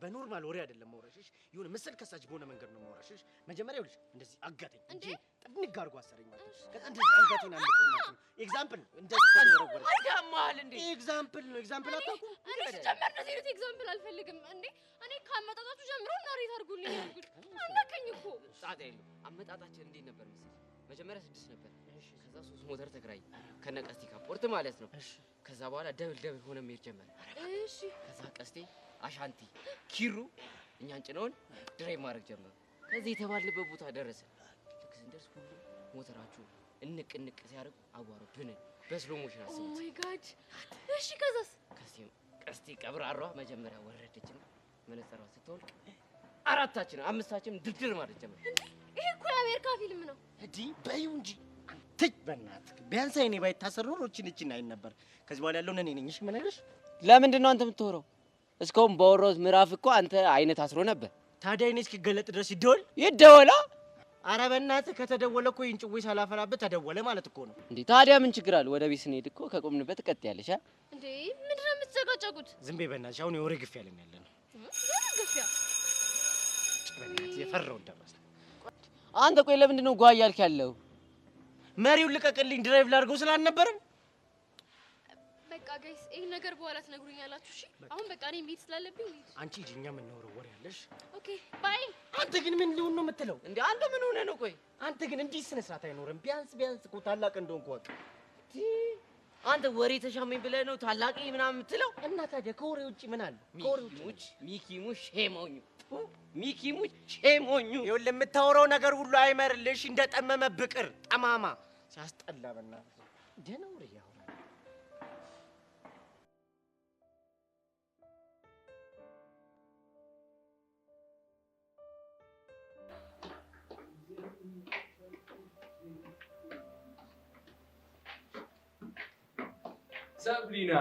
በኖርማል ወሬ አይደለም ማውራሽሽ፣ የሆነ ምስል ከሳች በሆነ መንገድ ነው ማውራሽሽ። መጀመሪያ ይኸውልሽ እንደዚህ አጋተኝ እንጂ ጥብንግ አድርጎ አሰረኝ ማለት ነው። ከዛ እንደዚህ አንገቴን አንገቴን ማለት ነው። ኤግዛምፕል እንደዚህ ተወረወረ። አይዳማል እንዴ? ኤግዛምፕል ነው። ኤግዛምፕል አታውቁም? እኔ ሲጀመር እንደዚህ አይነት ኤግዛምፕል አልፈልግም እንዴ። እኔ ካመጣጣችሁ ጀምሮ ናሬት አድርጉልኝ ያልኩት አናከኝ እኮ። ጣጣ የለው። አመጣጣችን እንዴት ነበር መሰለኝ? መጀመሪያ 6 ነበር። ከዛ 3 ሞተር ተከራይ ከነቀስቲ ካፖርት ማለት ነው። ከዛ በኋላ ደብል ሆነ መሄድ ጀመረ። እሺ ከዛ ቀስቴ አሻንቲ ኪሩ እኛን ጭነውን ድራይቭ ማድረግ ጀመሩ። ከዚህ የተባለበት ቦታ ደረሰ። ልክ ስንደርስ ሁሉ ሞተራችሁ እንቅ ሲያደርግ አዋራው ብንን በስሎ ሞሽን ኦ አስቡት። ማይ ጋድ። እሺ ከዛስ? ቀስቴ ቀብራሯ መጀመሪያ ወረደችና መነጽሯ ስትወልቅ አራታችን አምስታችን ድርድር ማለት ጀመረ። ይሄ እኮ የአሜሪካ ፊልም ነው። እዲ በዩ እንጂ አንተ በእናትህ ቢያንስ እኔ ባይታሰር ኖሮ እቺን አይን ነበር። ከዚህ በኋላ ያለውን እኔ ነኝ። እሺ ምን አይልሽ? ለምንድን ነው አንተ የምትወራው? እስካሁን ባወራሁት ምዕራፍ እኮ አንተ አይነት አስሮ ነበር። ታዲያ እኔ እስኪገለጥ ድረስ ይደወል ይደወላ? ኧረ በእናትህ ከተደወለ እኮ ይህን ጭዌ ሳላፈላበት ተደወለ ማለት እኮ ነው። እንዴ ታዲያ ምን ችግር አለ? ወደ ቤት ስንሄድ እኮ ከቆምንበት ቀጥ ያለሽ እንዴ ምንድን ነው የምትዘጋጨቁት? ዝም በይ በእናትሽ። አሁን የወሬ ግፍ ያለን ያለ ነው። ግፊያ በእናትህ የፈራው ደረሰ። አንተ ቆይ ለምንድን ነው ጓ እያልክ ያለው? መሪውን ልቀቅልኝ ድራይቭ ላድርገው ስላልነበረም በቃ ጋይስ ይሄን ነገር በኋላ ትነግሩኛላችሁ። እሺ አሁን በቃ እኔ መሄድ ስላለብኝ ልሂድ። አንቺ ሂጂ፣ እኛ የምናወራው ወሬ አለሽ። ኦኬ ባይ። አንተ ግን ምን ሊሆን ነው የምትለው? እንዴ አንተ ምን ሆነ ነው? ቆይ አንተ ግን እንዲህ ስነ ስርዓት አይኖርም። ቢያንስ እኮ ታላቅ እንደሆንኩ ወቅ አንተ ወሬ ተሻመኝ ብለህ ነው ታላቅ ምናምን የምትለው? እና ታዲያ ከወሬ ውጪ ምን አለ? ሚኪሙች ሼሞኙ ሚኪሙች ሼሞኙ። ይኸውልህ የምታወራው ነገር ሁሉ አይመርልሽ። እንደጠመመ ብቅር ጠማማ ሲያስጠላ በእናትህ ደህና ወሬ ያወራል። ሳብሪና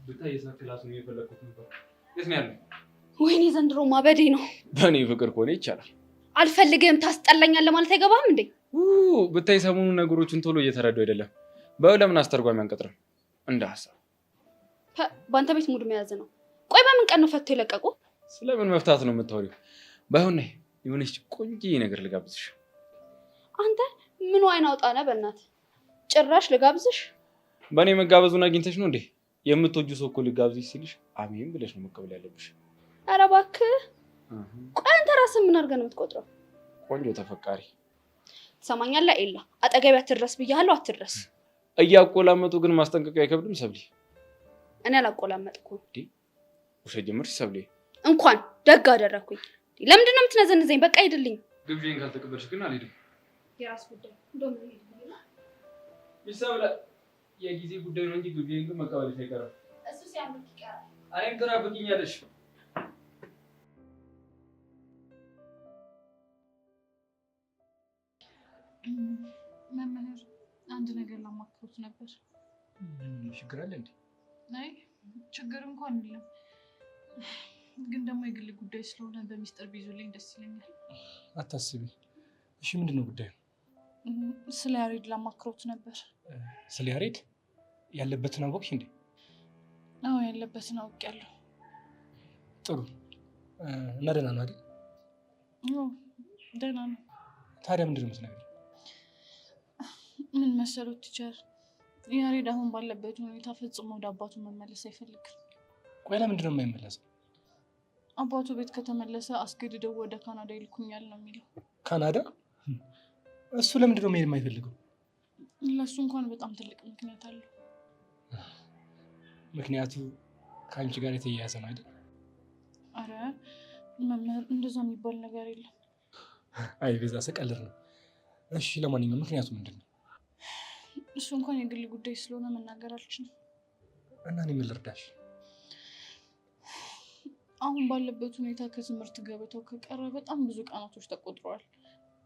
ብታይ የሳት ክላስ ነው የፈለኩት ነበር። የት ነው ያለው? ወይኔ ዘንድሮ ማበዴ ነው። በእኔ ፍቅር ከሆነ ይቻላል። አልፈልግህም ታስጠላኛለህ ማለት አይገባም እንዴ? ብታይ ሰሞኑን ነገሮችን ቶሎ እየተረዱ አይደለም። በለምን አስተርጓሚ አንቀጥርም? እንደ ሀሳብ በአንተ ቤት ሙድ መያዝ ነው። ቆይ በምን ቀን ነው ፈቶ የለቀቁ? ስለምን መፍታት ነው የምታወሪው? ባይሆን ነይ የሆነች ቆንጆ ነገር ልጋብዝሽ። አንተ ምን ዋይን አውጣ ነህ በእናትህ? ጭራሽ ልጋብዝሽ? በእኔ መጋበዙን አግኝተሽ ነው እንዴ? የምትወጁ ሰው እኮ ልጋብዝሽ ሲልሽ አሜን ብለሽ ነው መቀበል ያለብሽ። ኧረ እባክህ ቆይ አንተ ራስህ ምን አድርገህ ነው የምትቆጥረው? ቆንጆ ተፈቃሪ ትሰማኛለህ? ኤላ አጠገቤ አትድረስ ብያለሁ፣ አትድረስ። እያቆላመጡ ግን ማስጠንቀቂያ አይከብድም ሰብሊ? እኔ አላቆላመጥኩም። ውሸት ጀመርሽ ሰብሊ? እንኳን ደግ አደረኩኝ። ለምንድን ነው የምትነዘንዘኝ? በቃ ሂድልኝ። ግብዣን ካልተቀበልሽ ግን አልሄድም። የራስ ጉዳይ እንደውም ሂድልኝ። ይሳብላ የጊዜ ጉዳይ ነው እንጂ ግብዣን ግን መቀበልሽ አይቀርም። እሱ ሲያምር ይቀራል። እኔም ትናፍቂኛለሽ። መምህር አንድ ነገር ላማክሮት ነበር። ችግር አለ እንዴ? አይ ችግር እንኳን የለም፣ ግን ደግሞ የግል ጉዳይ ስለሆነ በሚስጥር ቢይዙልኝ ደስ ይለኛል። አታስቢ። እሺ ምንድን ነው ጉዳዩ? ስለ ያሬድ ላማክሮት ነበር። ስለ ያሬድ ያለበትን አወቅሽ እንዴ? አዎ ያለበትን አውቄያለሁ። ጥሩ እና ደህና ነው አይደል? አዎ ደህና ነው። ታዲያ ምንድን ነው የምትነግሪኝ? ምን መሰሎት ቲቸር፣ ያሬድ አሁን ባለበት ሁኔታ ፈጽሞ ወደ አባቱ መመለስ አይፈልግም። ቆይ ለምንድን ነው የማይመለሰው? አባቱ ቤት ከተመለሰ አስገድደው ወደ ካናዳ ይልኩኛል ነው የሚለው። ካናዳ? እሱ ለምንድን ነው መሄድ የማይፈልገው? ለእሱ እንኳን በጣም ትልቅ ምክንያት አለው። ምክንያቱ ከአንቺ ጋር የተያያዘ ነው አይደል? አረ መምህር እንደዛ የሚባል ነገር የለም። አይ ቤዛ ስቀልድ ነው። እሺ ለማንኛውም ምክንያቱ ምንድን ነው? እሱ እንኳን የግል ጉዳይ ስለሆነ መናገር አልችልም። እና እኔ ምን ልርዳሽ? አሁን ባለበት ሁኔታ ከትምህርት ገበታው ከቀረ በጣም ብዙ ቀናቶች ተቆጥረዋል።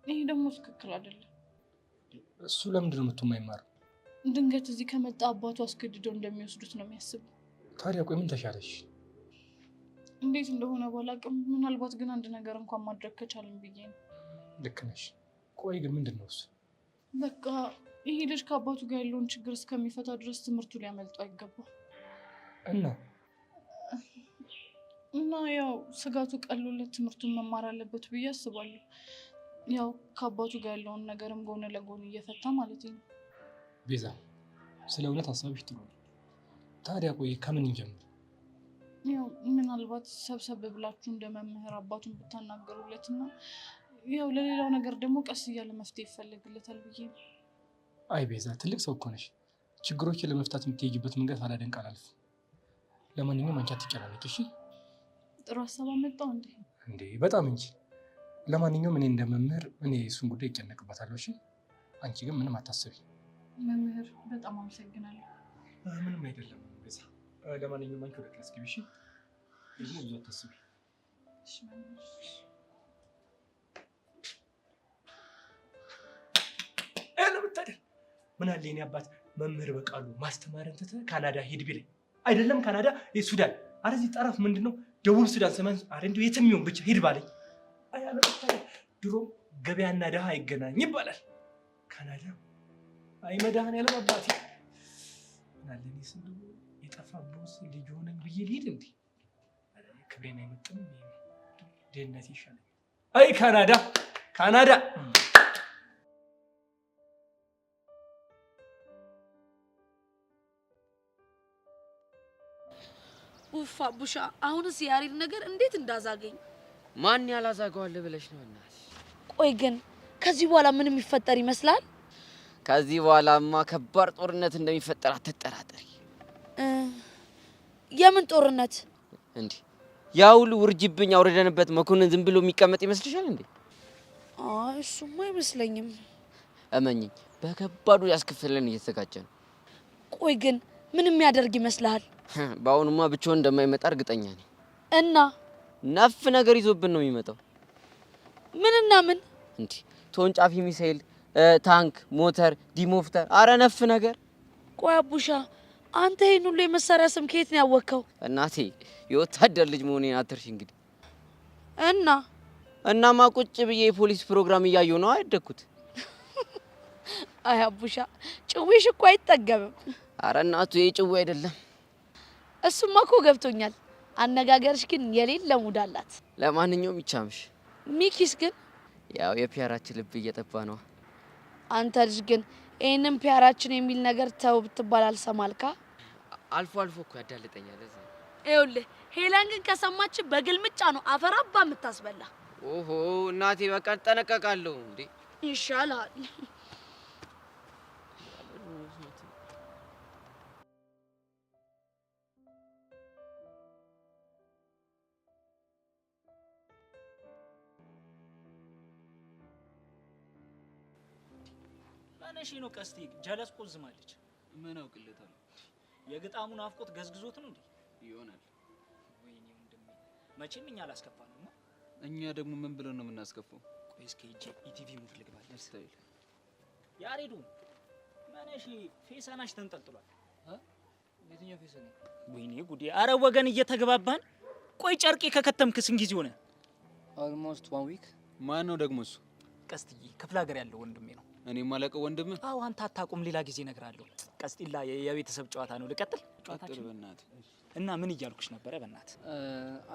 ይሄ ደግሞ ትክክል አይደለም። እሱ ለምንድን ነው መጥቶ የማይማረው? ድንገት እዚህ ከመጣ አባቱ አስገድደው እንደሚወስዱት ነው የሚያስበው። ታዲያ ቆይ ምን ተሻለሽ? እንዴት እንደሆነ ባላውቅም ምናልባት ግን አንድ ነገር እንኳን ማድረግ ከቻልን ብዬ ነው። ልክ ነሽ። ቆይ ግን ምንድን ነው እሱ? በቃ ይሄ ልጅ ከአባቱ ጋር ያለውን ችግር እስከሚፈታ ድረስ ትምህርቱ ሊያመልጠው አይገባም። እና ያው ስጋቱ ቀሎለት ትምህርቱን መማር አለበት ብዬ አስባለሁ። ያው ከአባቱ ጋር ያለውን ነገርም ጎን ለጎን እየፈታ ማለት ነው። ቤዛ ስለ እውነት ሀሳብሽ ጥሩ ነው። ታዲያ ቆይ ከምን እንጀምር? ያው ምናልባት ሰብሰብ ብላችሁ እንደ መምህር አባቱን ብታናገሩለትና ያው ለሌላው ነገር ደግሞ ቀስ እያለ መፍትሄ ይፈልግለታል ብዬ ነው። አይ ቤዛ ትልቅ ሰው እኮ ነሽ። ችግሮችን ለመፍታት የምትሄጂበት መንገድ ሳላደንቅ አላልፍም። ለማንኛውም አንቺ አትጨናነቂ እሺ? ጥሩ ሀሳብ አመጣው እንዴ? በጣም እንጂ። ለማንኛውም እኔ እንደ መምህር እኔ እሱን ጉዳይ ይጨነቅበታለሁ እሺ? አንቺ ግን ምንም አታስቢ። መምህር በጣም አመሰግናለሁ። ምንም አይደለም ቤዛ። ለማንኛውም አንቺ ወደ ክላስ ግቢ እሺ? ብዙ አታስቢ። እሺ መምህር። ምን አለ የኔ አባት መምህር በቃሉ ማስተማርን ትተህ ካናዳ ሂድ ቢለኝ። አይደለም ካናዳ ሱዳን፣ አረ እዚህ ጠረፍ ምንድነው ደቡብ ሱዳን ሰማን፣ አረ እንደው የትም ይሁን ብቻ ሂድ ባለኝ። አይ አለበታ ድሮ ገበያና ደሃ አይገናኝ ይባላል። ካናዳ አይ መድኃኒዓለም አባቴ ምን አለ እኔስ እንደው የጠፋብኝ ልጅ ሆነኝ ብዬ ልሂድ እንዴ? ክብሬን አይመጥም፣ ድህነት ይሻላል። አይ ካናዳ ካናዳ ኡፍ አቡሻ፣ አሁንስ ያሬድ ነገር እንዴት እንዳዛገኝ። ማን ያላዛገዋል ብለሽ ነው እናት? ቆይ ግን ከዚህ በኋላ ምን የሚፈጠር ይመስላል? ከዚህ በኋላማ ከባድ ጦርነት እንደሚፈጠር አትጠራጠሪ። የምን ጦርነት እንዴ? ያ ሁሉ ውርጅብኝ አውርደንበት መኮንን ዝም ብሎ የሚቀመጥ ይመስልሻል እንዴ? አይ እሱማ አይመስለኝም። እመኚኝ፣ በከባዱ ያስከፍለን እየተዘጋጀ ነው። ቆይ ግን ምን የሚያደርግ ይመስልሃል? በአሁኑማ ብቻውን እንደማይመጣ እርግጠኛ ነኝ። እና ነፍ ነገር ይዞብን ነው የሚመጣው። ምንና ምን? እንዴ ተወንጫፊ ሚሳኤል፣ ታንክ፣ ሞተር፣ ዲሞፍተር፣ አረ ነፍ ነገር። ቆይ አቡሻ፣ አንተ ይሄን ሁሉ የመሳሪያ ስም ከየት ነው ያወቅከው? እናቴ የወታደር ልጅ መሆኔን አትርሺ እንግዲህ። እናማ ቁጭ ብዬ የፖሊስ ፕሮግራም እያየሁ ነው ያደግኩት። አይ አቡሻ፣ ጭዊሽ እኮ አይጠገብም። አረ እናቱ ይሄ ጭዊ አይደለም። እሱማ እኮ ገብቶኛል። አነጋገርሽ ግን የሌለ ሙድ አላት። ለማንኛውም ይቻምሽ። ሚኪስ ግን ያው የፒያራችን ልብ እየጠባ ነው። አንተ ልጅ ግን ይሄንን ፒያራችን የሚል ነገር ተው ብትባል አልሰማልካ። አልፎ አልፎ እኮ ያዳልጠኛል። እዛ ይኸውልህ ሄለን ግን ከሰማች በግልምጫ ነው አፈራባ የምታስበላ። ኦሆ እናቴ በቃ እጠነቀቃለሁ እንዴ። ይሻላል። ማነሽ ነው ቀስቴ ጀለስ ቆዝማለች። ምን አውቅለታለሁ? የግጣሙ ናፍቆት ገዝግዞት ነው እንዴ? ይሆናል። ወይኔ ወንድሜ መቼም እኛ አላስከፋንም። እኛ ደግሞ ምን ብለን ነው የምናስከፋው? ቆይ እስኪ ሂጅ ኢቲቪ ሙድ ልግባል። ስታይል ያሬዱ ማነሽ ፌሰናሽ ተንጠልጥሏል። የትኛው ፌሰና? ወይኔ ጉዴ! አረ ወገን እየተግባባን። ቆይ ጨርቄ ከከተምክ ስንት ጊዜ ሆነ? ኦልሞስት 1 ዊክ። ማን ነው ደግሞ እሱ? ቀስትዬ ክፍለ ሀገር ያለው ወንድሜ ነው። እኔ ማለቀው ወንድም? አዎ አንተ አታውቁም፣ ሌላ ጊዜ እነግርሃለሁ። ቀስጢላ የቤተሰብ ጨዋታ ነው። ልቀጥል ጨዋታችን? በእናትህ እና ምን እያልኩሽ ነበረ? በእናትህ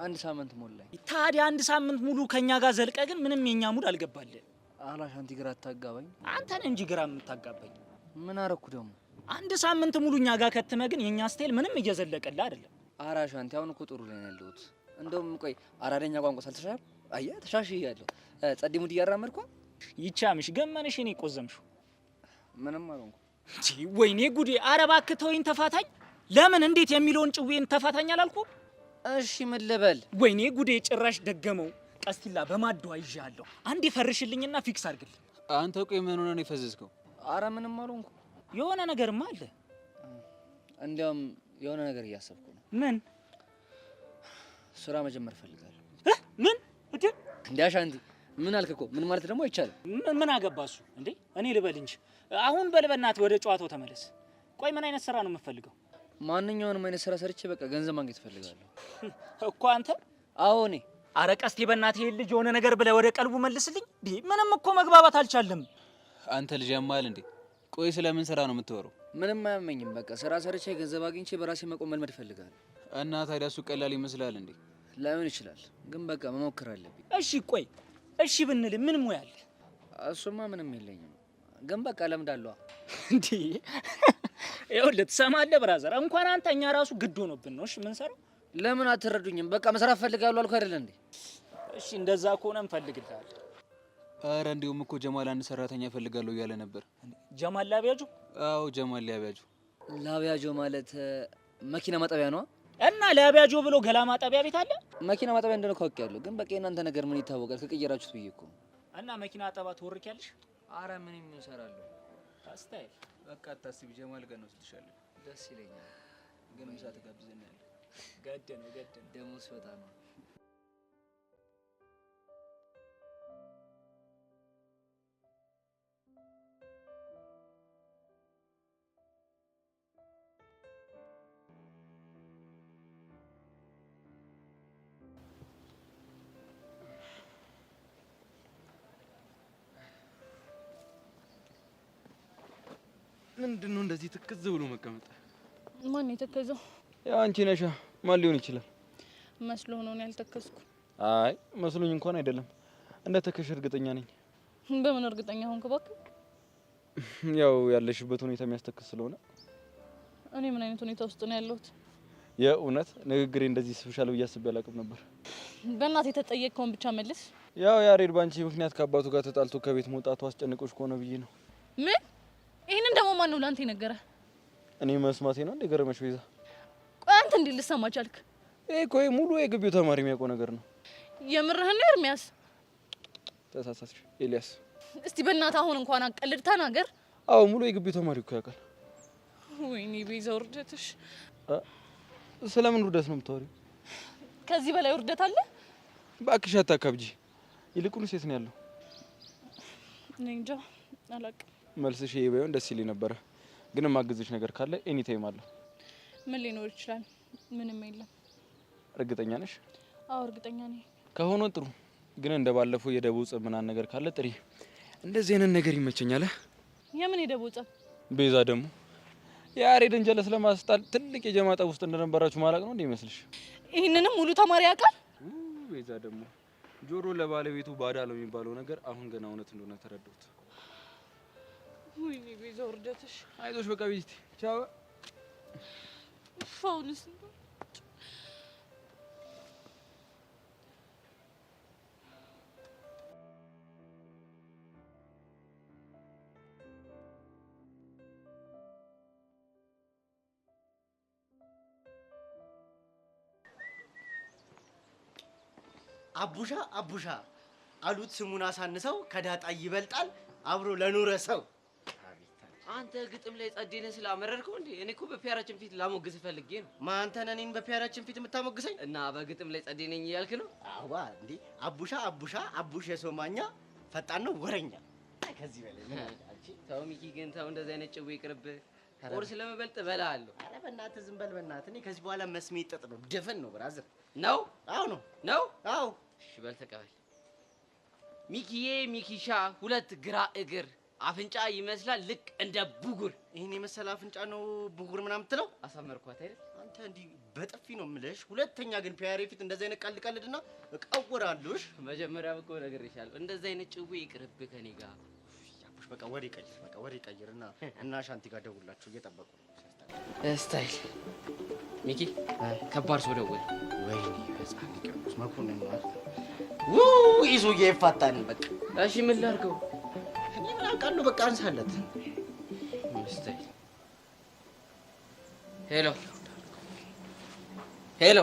1 ሳምንት ሞላኝ። ታዲያ 1 ሳምንት ሙሉ ከኛ ጋር ዘልቀ ግን ምንም የኛ ሙድ አልገባልህ። አላሻንቲ ግራ አታጋባኝ። አንተን እንጂ ግራ የምታጋባኝ። ምን አረኩ ደግሞ? 1 ሳምንት ሙሉ እኛ ጋር ከትመ ግን የኛ ስታይል ምንም እየዘለቀልህ አይደለም። አራሻንቲ አሁን እኮ ጥሩ ላይ ነው ያለሁት። እንደውም ቆይ አራደኛ ቋንቋ ሳልተሻል አየህ ተሻሽያለሁ። ጸዲ ሙድ እያራመድኩ ይቻምሽ ገመንሽ እኔ ቆዘምሽው ምንም አልሆንኩ። ወይኔ ጉዴ! ኧረ እባክህ ተወኝ፣ ተፋታኝ። ለምን እንዴት የሚለውን ጭዌን ተፋታኝ አላልኩ? እሺ ምን ልበል? ወይኔ ጉዴ! ጭራሽ ደገመው። ቀስቲላ በማዶ አይዣለሁ። አንዴ ፈርሽልኝና ፊክስ አድርግልኝ። አንተ ቆይ ምን ሆነ ነው የፈዘዝከው? ኧረ ምንም አልሆንኩ። የሆነ ነገርማ አለ። እንዲያውም የሆነ ነገር እያሰብኩ ነው። ምን? ስራ መጀመር ፈልጋለሁ። ምን? እንዴ አሻንቲ ምን አልክ እኮ? ምን ማለት ደግሞ አይቻልም። ምን አገባ እሱ እንዴ? እኔ ልበል እንጂ አሁን በልበናት ወደ ጨዋታው ተመለስ። ቆይ ምን አይነት ስራ ነው የምፈልገው? ማንኛውንም አይነት ስራ ሰርቼ በቃ ገንዘብ ማግኘት ፈልጋለሁ እኮ አንተ። አዎ እኔ። አረ ቀስቴ በእናትህ ይሄን ልጅ የሆነ ነገር ብለህ ወደ ቀልቡ መልስልኝ። ምንም እኮ መግባባት አልቻለም። አንተ ልጅ ያማል እንዴ? ቆይ ስለምን ስራ ነው የምትወራው? ምንም አያመኝም። በቃ ስራ ሰርቼ ገንዘብ አግኝቼ በራሴ መቆም መልመድ እፈልጋለሁ። እና ታዲያ እሱ ቀላል ይመስላል እንዴ? ላይሆን ይችላል፣ ግን በቃ መሞከር አለብኝ። እሺ ቆይ እሺ ብንል ምን ሙያ አለ? እሱማ ምንም የለኝም፣ ግን በቃ ለምዳለሁ። እንዴ ይኸውልህ ትሰማለህ ብራዘር፣ እንኳን አንተ እኛ ራሱ ግድ ሆኖብን ነው እሺ የምንሰራው። ለምን አትረዱኝም? በቃ መስራት ፈልጋለሁ አልኩ አይደል እንዴ? እሺ እንደዛ ከሆነ እንፈልግልሃለን። ኧረ እንዲሁም እኮ ጀማል አንድ ሰራተኛ ፈልጋለሁ እያለ ነበር። ጀማል ላቢያጁ? አዎ ጀማል ላቢያጁ። ላቢያጆ ማለት መኪና ማጠቢያ ነው። እና ላቢያጆ ብሎ ገላ ማጠቢያ ቤት አለ? መኪና ማጠቢያ እንደሆነ ካውቂያለሁ፣ ግን በቃ የእናንተ ነገር ምን ይታወቃል? ከቀየራችሁት ብዬ እኮ። እና መኪና አጠባ ትወርኪያለሽ? አረ ምን እሰራለሁ። ታስታይ በቃ አታስቢ፣ ጀማል ጋር ነው ወስድሻለሁ። ደስ ይለኛል፣ ግን ምሳ ትጋብዘኛለህ? ገድ ነው ደሞዝ ፈታ ነው። ምንድነው እንደዚህ ትክዝ ብሎ መቀመጥ? ማን የተከዘው? ያው አንቺ ነሻ። ማን ሊሆን ይችላል? መስሎ ነው ያልተከዝኩ። አይ መስሎኝ እንኳን አይደለም፣ እንደ ተከሽ እርግጠኛ ነኝ። በምን እርግጠኛ ሆንክ እባክህ? ያው ያለሽበት ሁኔታ የሚያስተክስ ስለሆነ። እኔ ምን አይነት ሁኔታ ውስጥ ነው ያለሁት? የእውነት ንግግሬ እንደዚህ ስፔሻል ብዬ አስቤ አላውቅም ነበር። በእናትህ የተጠየቅከውን ብቻ መልስ። ያው ያሬድ ባንቺ ምክንያት ከአባቱ ጋር ተጣልቶ ከቤት መውጣቱ አስጨንቆሽ ከሆነ ብዬ ነው። ምን? ይሄንን ደግሞ ማን ነው ላንተ የነገረ? እኔ መስማቴ ነው እንደ ገረመሽ ቤዛ? ቆይ አንተ እንዴት ልሰማ ቻልክ? ይሄ እኮ ሙሉ የግቢው ተማሪ የሚያውቀው ነገር ነው። የምርህን ነው ኤርሚያስ? ተሳሳትሽ ኤልያስ። እስቲ በእናትህ አሁን እንኳን አቀልድ ተናገር። አዎ ሙሉ የግቢው ተማሪ እኮ ያውቃል። ወይኔ ቤዛ ውርደትሽ። ስለምን ውርደት ነው የምታወሪው? ከዚህ በላይ ውርደት አለ? እባክሽ አታካብጂ። ይልቁንስ የት ነው ያለው? እኔ እንጃ አላውቅም። መልስሽ ይሄ ባይሆን ደስ ይለኝ ነበረ፣ ግን የማግዝሽ ነገር ካለ ኤኒ ታይም አለ። ምን ሊኖር ይችላል? ምንም የለም። እርግጠኛ ነሽ? አዎ እርግጠኛ ነኝ። ከሆነ ጥሩ፣ ግን እንደ ባለፈው የደቡብ ጸብ ምናምን ነገር ካለ ጥሪ። እንደዚህ አይነት ነገር ይመቸኛል። የምን የደቡብ ጸብ? ቤዛ ደግሞ የያሬድን ጀለስ ለማስጣል ትልቅ የጀማ ጠብ ውስጥ እንደነበራችሁ ማላቅ ነው እንዴ ይመስልሽ? ይህንንም ሙሉ ተማሪ ያውቃል። ቤዛ ደግሞ ጆሮ ለባለቤቱ ባዳ ነው የሚባለው ነገር አሁን ገና እውነት እንደሆነ ተረዳሁት። ወይኔ ቤዛ ውርደትሽ። አይዞሽ በቃ ቤቲ ቻው። ፋውልስ አቡሻ አቡሻ አሉት ስሙን አሳንሰው ከዳጣ ይበልጣል አብሮ ለኖረ ሰው። አቤት አንተ ግጥም ላይ ጸዴነ ስላመረርከው እንዴ? እኔ እኮ በፒያራችን ፊት ላሞግስ ፈልጌ ነው። ማንተን እኔን በፒያራችን ፊት የምታሞግሰኝ? እና በግጥም ላይ ጸዴነኝ እያልክ ነው? አዋ እንዴ አቡሻ የሶማኛ ፈጣን ነው ወረኛ። ከዚህ በላይ ምን አንቺ? ተው ሚኪ ግን ተው፣ እንደዚህ አይነት ጭዌ ይቅርብህ። ቁርስ ለመበልጥ እበላለሁ። ኧረ በእናትህ ዝም በል በእናትህ። እኔ ከዚህ በኋላ መስሜ ጥጥ ነው ድፍን ነው ብራዘር። ነው? አዎ ነው። ነው? አዎ። እሺ በል ተቀበል። ሚኪዬ ሚኪሻ ሁለት ግራ እግር አፍንጫ ይመስላል ልክ እንደ ቡጉር። ይሄን የመሰለ አፍንጫ ነው ቡጉር ምናምን ትለው? አሳመርኳት አይደል? አንተ እንዲህ በጥፊ ነው የምልሽ። ሁለተኛ ግን ፒያሬ ፊት እንደዚህ አይነት ቀልድና እቀውራለሁሽ። መጀመሪያም እኮ ነግሬሻለሁ፣ እንደዚህ አይነት ጭዌ ይቅርብህ ከኔ ጋር። ያቡሽ በቃ ወሬ ቀይርና እና ሻንቲ ጋር ደውላችሁ እየጠበቁ ነው። ስታይል ሚኪ ከባድ ሰው ደወለ። ወይኔ ህፃን ሊቀርቡስ መኮንን ማለት ነው። ይዞ እየፋታን በቃ። እሺ ምን ላድርገው? እኔ ምን አውቃለሁ። በቃ አንሳለት። ስታይል ሄሎ